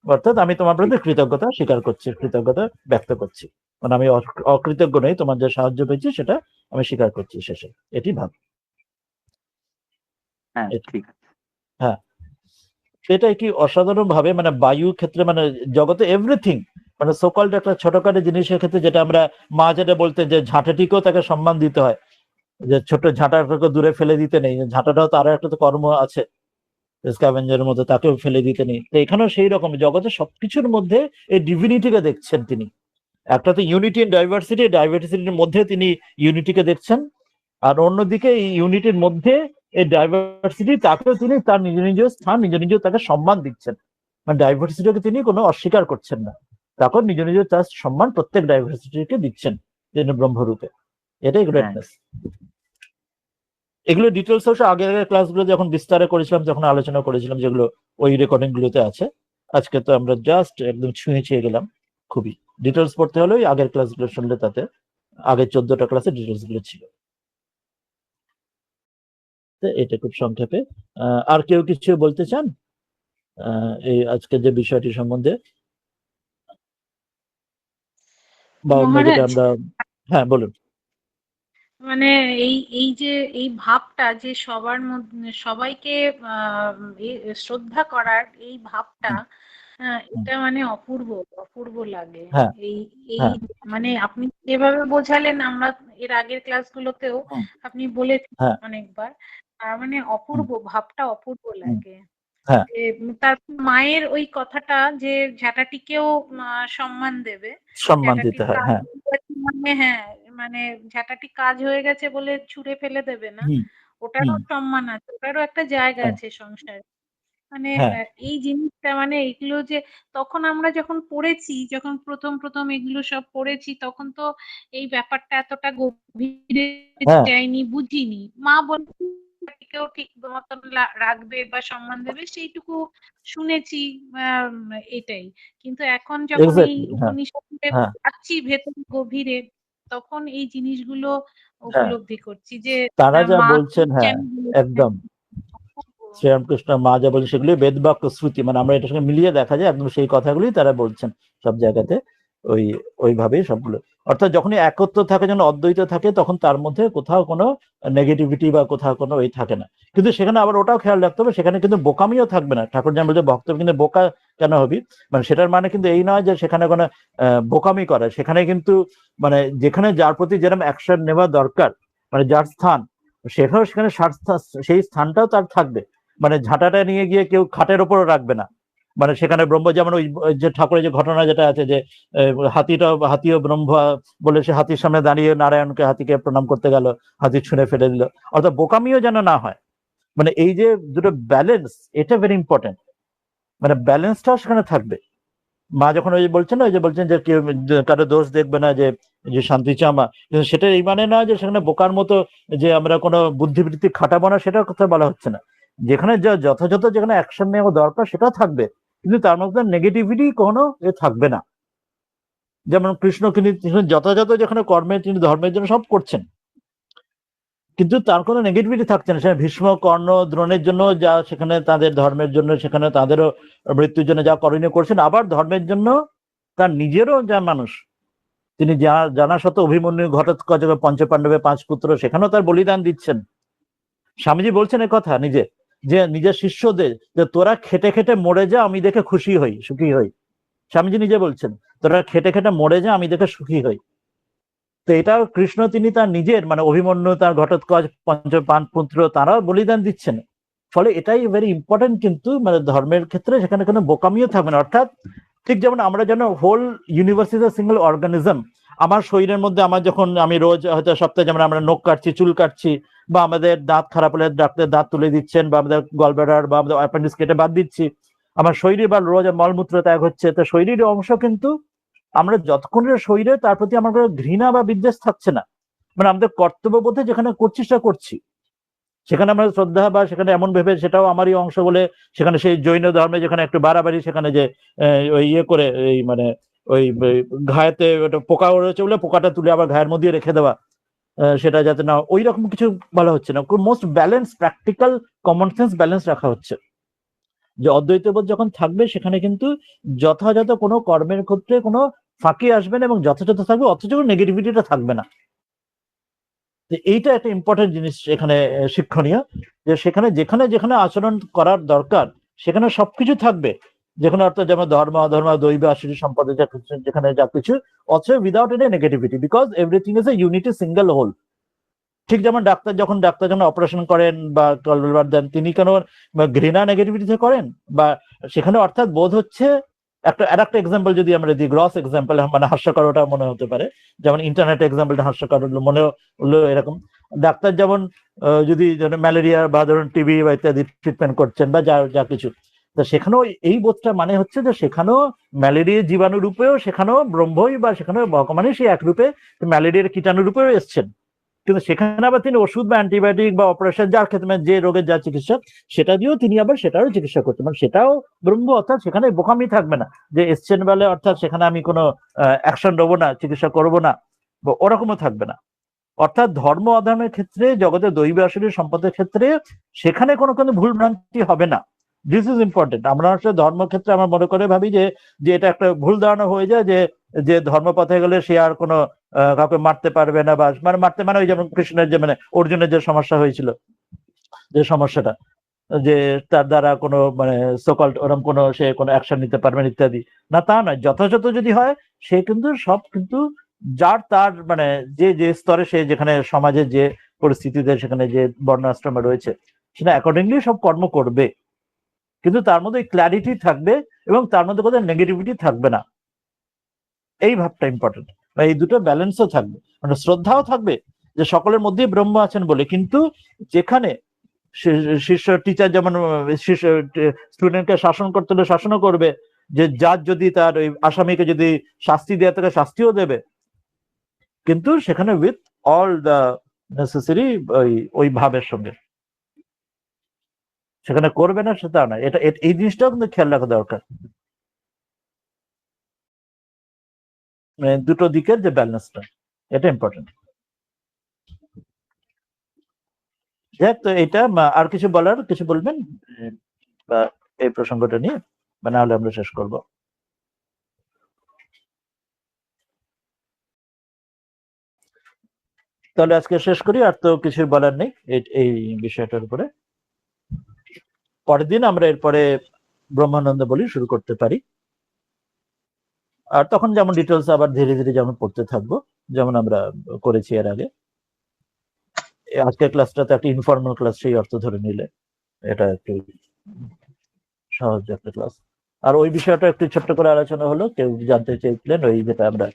অর্থাৎ আমি তোমার ঠিক। প্রতি কৃতজ্ঞতা স্বীকার করছি, কৃতজ্ঞতা ব্যক্ত করছি। মানে আমি অকৃতজ্ঞ নই, তোমার যে সাহায্য পেয়েছি সেটা আমি স্বীকার করছি শেষে, এটি ভাব। হ্যাঁ, এটি, ঠিক আছে। হ্যাঁ, এটা কি অসাধারণ ভাবে, মানে বায়ু ক্ষেত্রে, মানে জগতে এভরিথিং, মানে সকল একটা ছোটখাটো জিনিসের ক্ষেত্রে, যেটা আমরা মা যেটা বলতে, যে ঝাঁটাটিকেও তাকে সম্মান দিতে হয়, যে ছোট ঝাঁটাটাকে দূরে ফেলে দিতে নেই, ঝাঁটাটাও তার একটা তো কর্ম আছে, স্ক্যাভেঞ্জারের মধ্যে, তাকেও ফেলে দিতে নেই। তো এখানেও সেই রকম জগতে সবকিছুর মধ্যে এই ডিভিনিটিকে দেখছেন তিনি। একটা তো ইউনিটি ইন ডাইভার্সিটি, ডাইভার্সিটির মধ্যে তিনি ইউনিটিকে দেখছেন, আর অন্যদিকে এই ইউনিটির মধ্যে এই ডাইভার্সিটি, তাকেও তিনি তার নিজ নিজ স্থান, নিজ নিজ তাকে সম্মান দিচ্ছেন। মানে ডাইভার্সিটিকে তিনি কোনো অস্বীকার করছেন না, তাকে নিজ নিজ তার সম্মান প্রত্যেক ডাইভার্সিটিকে দিচ্ছেন, তিনি ব্রহ্মরূপে। এটাই হ্যাঁ, গ্রেটনেস। এগুলো ডিটেলস অবশ্য আগের ক্লাসগুলো যখন বিস্তারে করেছিলাম, যখন আলোচনা করেছিলাম, যেগুলো ওই রেকর্ডিং গুলোতে আছে। আজকে তো আমরা জাস্ট একদম ছুঁয়ে ছুঁয়ে গেলাম। খুবই ডিটেলস পড়তে হলে ওই আগের ক্লাসগুলো শুনলে, তাতে আগের 14টা ক্লাসে ডিটেলস গুলো ছিল। তো এটা খুব সংক্ষেপে। আর কেউ কিছু বলতে চান এই আজকে যে বিষয়টি সম্বন্ধে, বা অন্য যেটা মহারাজ, আমরা, হ্যাঁ বলুন। মানে এই এই যে এই ভাবটা যে সবার মধ্যে সবাইকে আহ, শ্রদ্ধা করার এই ভাবটা, হুম, হুম, এটা মানে অপূর্ব, অপূর্ব লাগে। হ্যাঁ এই এই হ্যাঁ মানে আপনি যেভাবে বোঝালেন, আমরা এর আগের ক্লাসগুলোতেও হুম, আপনি বলেছেন হ্যাঁ অনেকবার, আর মানে হুম, অপূর্ব, ভাবটা অপূর্ব হুম। লাগে। হ্যাঁ। তার মায়ের ওই কথাটা যে ঝ্যাঁটাটিকেও সম্মান দেবে, সম্মান ঝ্যাঁটাটি দিতে হয়, কাজ হ্যাঁ। হয়ে গেছে মানে, হ্যাঁ মানে ঝ্যাঁটাটি কাজ হয়ে গেছে বলে ছুঁড়ে ফেলে দেবে না, হুম ওটারও হুম সম্মান আছে, ওটারও একটা জায়গা হ্যাঁ আছে সংসারে। মানে হ্যাঁ এই জিনিসটা মানে এগুলো যে তখন আমরা যখন পড়েছি, যখন প্রথম প্রথম এগুলো সব পড়েছি, তখন তো এই ব্যাপারটা এতটা গভীরে হ্যাঁ যায়নি, বুঝিনি। মা বলতো কেউ ঠিক মতন রাখবে বা সম্মান দেবে সেইটুকু শুনেছি, আম, এটাই। কিন্তু এখন যখন এই এক্স্যাক্টলি, হ্যাঁ উপনিষদে হ্যাঁ যাচ্ছি ভেতর গভীরে, তখন এই জিনিসগুলো হ্যাঁ। উপলব্ধি করছি যে তারা যা মা কি বলছেন, হ্যাঁ কেন বলেছেন। একদম শ্রীরামকৃষ্ণ মা যা বলছেন সেগুলি বেদবাক্য শ্রুতি, মানে আমরা এটার সঙ্গে মিলিয়ে দেখা যায় একদম সেই কথাগুলি তারা বলছেন সব জায়গাতে, ওই ওইভাবেই সবগুলো। অর্থাৎ যখনই একত্র থাকে, যখন অদ্বৈত থাকে, তখন তার মধ্যে কোথাও কোনো নেগেটিভিটি বা কোথাও কোনো ওই থাকে না। কিন্তু সেখানে আবার ওটাও খেয়াল রাখতে হবে, সেখানে কিন্তু বোকামিও থাকবে না। ঠাকুর যেমন বলছে ভক্ত কিন্তু বোকা কেন হবি, মানে সেটার মানে কিন্তু এই নয় যে সেখানে কোনো বোকামি করে। সেখানে কিন্তু মানে যেখানে যার প্রতি যেরকম অ্যাকশন নেওয়া দরকার, মানে যার স্থান, সেখানেও সেখানে সেই স্থানটাও তার থাকবে। মানে ঝাঁটাটা নিয়ে গিয়ে কেউ খাটের ওপরও রাখবে না। মানে সেখানে ব্রহ্ম যেমন ওই যে ঠাকুরের যে ঘটনা যেটা আছে যে হাতিও ব্রহ্ম বলে সে হাতির সামনে দাঁড়িয়ে নারায়ণকে হাতিকে প্রণাম করতে গেল, হাতি ছুঁড়ে ফেলে দিল। অর্থাৎ বোকামিও যেন না হয়। মানে এই যে দুটো ব্যালেন্স, এটা ভেরি ইম্পর্টেন্ট। মানে ব্যালেন্সটাও সেখানে থাকবে। মা যখন ওই যে বলছেন না, ওই যে বলছেন যে কেউ কারো দোষ দেখবে না, যে যে শান্তি চামা, কিন্তু সেটা এই মানে না যে সেখানে বোকার মতো যে আমরা কোনো বুদ্ধিবৃত্তি খাটাবো না, সেটার কথা বলা হচ্ছে না। যেখানে যা যথাযথ যেখানে অ্যাকশন নেওয়া দরকার সেটা থাকবে, কিন্তু তার মধ্যে নেগেটিভিটি কোনো এ থাকবে না। যেমন কৃষ্ণ তিনি যথাযথ যেখানে কর্মে তিনি ধর্মের জন্য সব করছেন, কিন্তু তার কোনো নেগেটিভিটি থাকছে না। সেখানে ভীষ্ম কর্ণ দ্রোণের জন্য যা সেখানে তাদের ধর্মের জন্য, সেখানে তাদেরও মৃত্যুর জন্য যা করণীয় করছেন, আবার ধর্মের জন্য তার নিজেরও যা মানুষ, তিনি জানা সত্ত্বেও অভিমন্যু ঘটোৎকচ পঞ্চপাণ্ডবের 5 পুত্র, সেখানেও তার বলিদান দিচ্ছেন। স্বামীজি বলছেন কথা নিজে, যে নিজের শিষ্যদের যে তোরা খেটে খেটে মরে যা, আমি দেখে খুশি হই, সুখী হই। স্বামীজি নিজে বলছেন তোরা খেটে খেটে মরে যা, আমি দেখে সুখী হই। তো এটাও কৃষ্ণ তিনি তার নিজের মানে অভিমন্যু, তার ঘটোৎকচ, পঞ্চপাণ পুত্র, তারাও বলিদান দিচ্ছেন। ফলে এটাই ভেরি ইম্পর্টেন্ট। কিন্তু মানে ধর্মের ক্ষেত্রে সেখানে কোনো বোকামিও থাকবে না। অর্থাৎ ঠিক যেমন আমরা যেন whole universe is a single organism. আমার শরীরের মধ্যে আমার যখন আমি রোজ হয়তো সপ্তাহে যেমন আমরা নখ কাটছি, চুল কাটছি, বা আমাদের দাঁত খারাপ হলে ডাক্তার দাঁত তুলে দিচ্ছেন, বা আমাদের গলব্লাডার বা আমাদের অ্যাপেন্ডিক্স কেটে বাদ দিচ্ছি, আমার শরীরে বা রোজ মলমূত্র ত্যাগ হচ্ছে, তো শরীরের অংশ। কিন্তু আমরা যতক্ষণের শরীরে তার প্রতি আমার কোনো ঘৃণা বা বিদ্বেষ থাকছে না, মানে আমাদের কর্তব্য বোধে যেখানে করছি সেটা করছি, সেখানে আমরা শ্রদ্ধা বা সেখানে এমন ভেবে সেটাও আমারই অংশ বলে, সেখানে সেই জৈন ধর্মে যেখানে একটু বাড়াবাড়ি, সেখানে যে ওই ইয়ে করে এই মানে ওই ঘায়েতে ওটা পোকা উড়েছে বলে পোকাটা তুলে আবার ঘায়ের মধ্যে রেখে দেওয়া, সেটা যাতে না ওই রকম কিছু বলা হচ্ছে না। Most balance, practical, common sense balance রাখা হচ্ছে। যে অদ্বৈতবোধ যখন থাকবে সেখানে কিন্তু যথাযথ কোনো কর্মের ক্ষেত্রে কোনো ফাঁকি আসবে না, এবং যথাযথ থাকবে, অথচ নেগেটিভিটিটা থাকবে না। এইটা একটা ইম্পর্টেন্ট জিনিস এখানে শিক্ষণীয়, যে সেখানে যেখানে যেখানে আচরণ করার দরকার সেখানে সবকিছু থাকবে, যেখানে অর্থাৎ যেমন ধর্ম অধর্ম দৈব আসরি সম্পদে যা কিছু, যেখানে যা কিছু, অথচ without any negativity, because everything is a unity, single whole. ঠিক যেমন ডাক্তার যখন অপারেশন করেন বা কলবার দেন, তিনি কেন ঘৃণা নেগেটিভিটিতে করেন, বা সেখানে অর্থাৎ বোধ হচ্ছে একটা এক্সাম্পল যদি আমরা দিই, গ্রস এক্সাম্পল, মানে হাস্যকর ওটা মনে হতে পারে, যেমন ইন্টারনেট এক্সাম্পলটা হাস্যকর মনে হলো এরকম। ডাক্তার যেমন যদি ম্যালেরিয়া বা ধরুন টিবি বা ইত্যাদি ট্রিটমেন্ট করছেন বা যা যা কিছু, তো সেখানেও এই বোধটা মানে হচ্ছে যে সেখানেও ম্যালেরিয়া জীবাণু রূপেও সেখানেও ব্রহ্মই বা সেখানেও ভগবানই সেই এক রূপে ম্যালেরিয়ার কীটাণু রূপেও এসছেন। কিন্তু সেখানে আবার তিনি ওষুধ বা অ্যান্টিবায়োটিক বা অপারেশন যার ক্ষেত্রে যে রোগের যা চিকিৎসা, সেটা দিয়েও তিনি আবার সেটারও চিকিৎসা করতেন, মানে সেটাও ব্রহ্ম। অর্থাৎ সেখানে বোকামি থাকবে না যে এসছেন বলে অর্থাৎ সেখানে আমি কোনো অ্যাকশন নেবো না, চিকিৎসা করবো না, বা ওরকমও থাকবে না। অর্থাৎ ধর্ম অধর্মের ক্ষেত্রে, জগতের দৈব আসলে সম্পদের ক্ষেত্রে সেখানে কোনো কোনো ভুল ভ্রান্তি হবে না। This is important. আমরা আসলে ধর্মক্ষেত্রে আমরা মনে করে ভাবি যে যে এটা একটা ভুল ধারণা হয়ে যায়, যে যে ধর্মপথে গেলে সে আর কোনো কাউকে মারতে পারবে না, বা মানে মারতে মানে ওই যেমন কৃষ্ণের যে মানে অর্জুনের যে সমস্যা হয়েছিল, যে সমস্যাটা, যে তার দ্বারা কোনো মানে সকল ওরকম কোনো সে কোনো অ্যাকশন নিতে পারবে না ইত্যাদি, না তা নয়। যথাযথ যদি হয় সে কিন্তু সব কিন্তু যার তার মানে যে যে স্তরে সে যেখানে সমাজে যে পরিস্থিতিতে সেখানে যে বর্ণ আশ্রমে রয়েছে সেটা অ্যাকর্ডিংলি সব কর্ম করবে। কিন্তু তার মধ্যে ক্ল্যারিটি থাকবে এবং তার মধ্যে কোথাও নেগেটিভিটি থাকবে না, এই ভাবটা ইম্পর্টেন্ট। এই দুটো ব্যালেন্সও থাকবে, মানে শ্রদ্ধাও থাকবে যে সকলের মধ্যেই ব্রহ্ম আছেন বলে, কিন্তু যেখানে শিষ্য টিচার যেমন শিষ্য স্টুডেন্টকে শাসন করতে হলে শাসনও করবে, যে যার যদি তার ওই আসামিকে যদি শাস্তি দেওয়া থাকে শাস্তিও দেবে, কিন্তু সেখানে উইথ অল দ্য নেসেসারি ওই ভাবের সঙ্গে, সেখানে করবে না সেটা না, এটা এই জিনিসটাও কিন্তু খেয়াল রাখা দরকার, মানে দুটো দিকের যে ব্যালেন্সটা, এটা ইম্পর্টেন্ট। যাক, তো এটা আর কিছু বলার, কিছু বলবেন বা এই প্রসঙ্গটা নিয়ে, বা না হলে আমরা শেষ করব। তাহলে আজকে শেষ করি, আর তো কিছু বলার নেই এই বিষয়টার উপরে। পরের দিন আমরা এরপরে ব্রহ্মানন্দ বলি শুরু করতে পারি, আর তখন যেমন ডিটেলস আবার ধীরে ধীরে যেমন পড়তে থাকবো, যেমন আমরা করেছি এর আগে। আজকের ক্লাসটা তো একটা ইনফর্মাল ক্লাস, সেই অর্থ ধরে নিলে এটা একটু সহজ একটা ক্লাস। আর ওই বিষয়টা একটু ছোট্ট করে আলোচনা হলো, কেউ জানতে চেয়েছিলেন ওই যেটা আমরা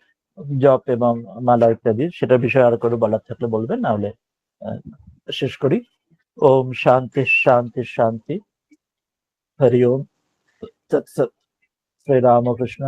জপ এবং মালা ইত্যাদি, সেটা বিষয়ে আর করে বলার থাকলে বলবেন, না হলে শেষ করি। ওম শান্তি শান্তি শান্তি, হরি ওম তৎসৎ। শ্রী রামকৃষ্ণ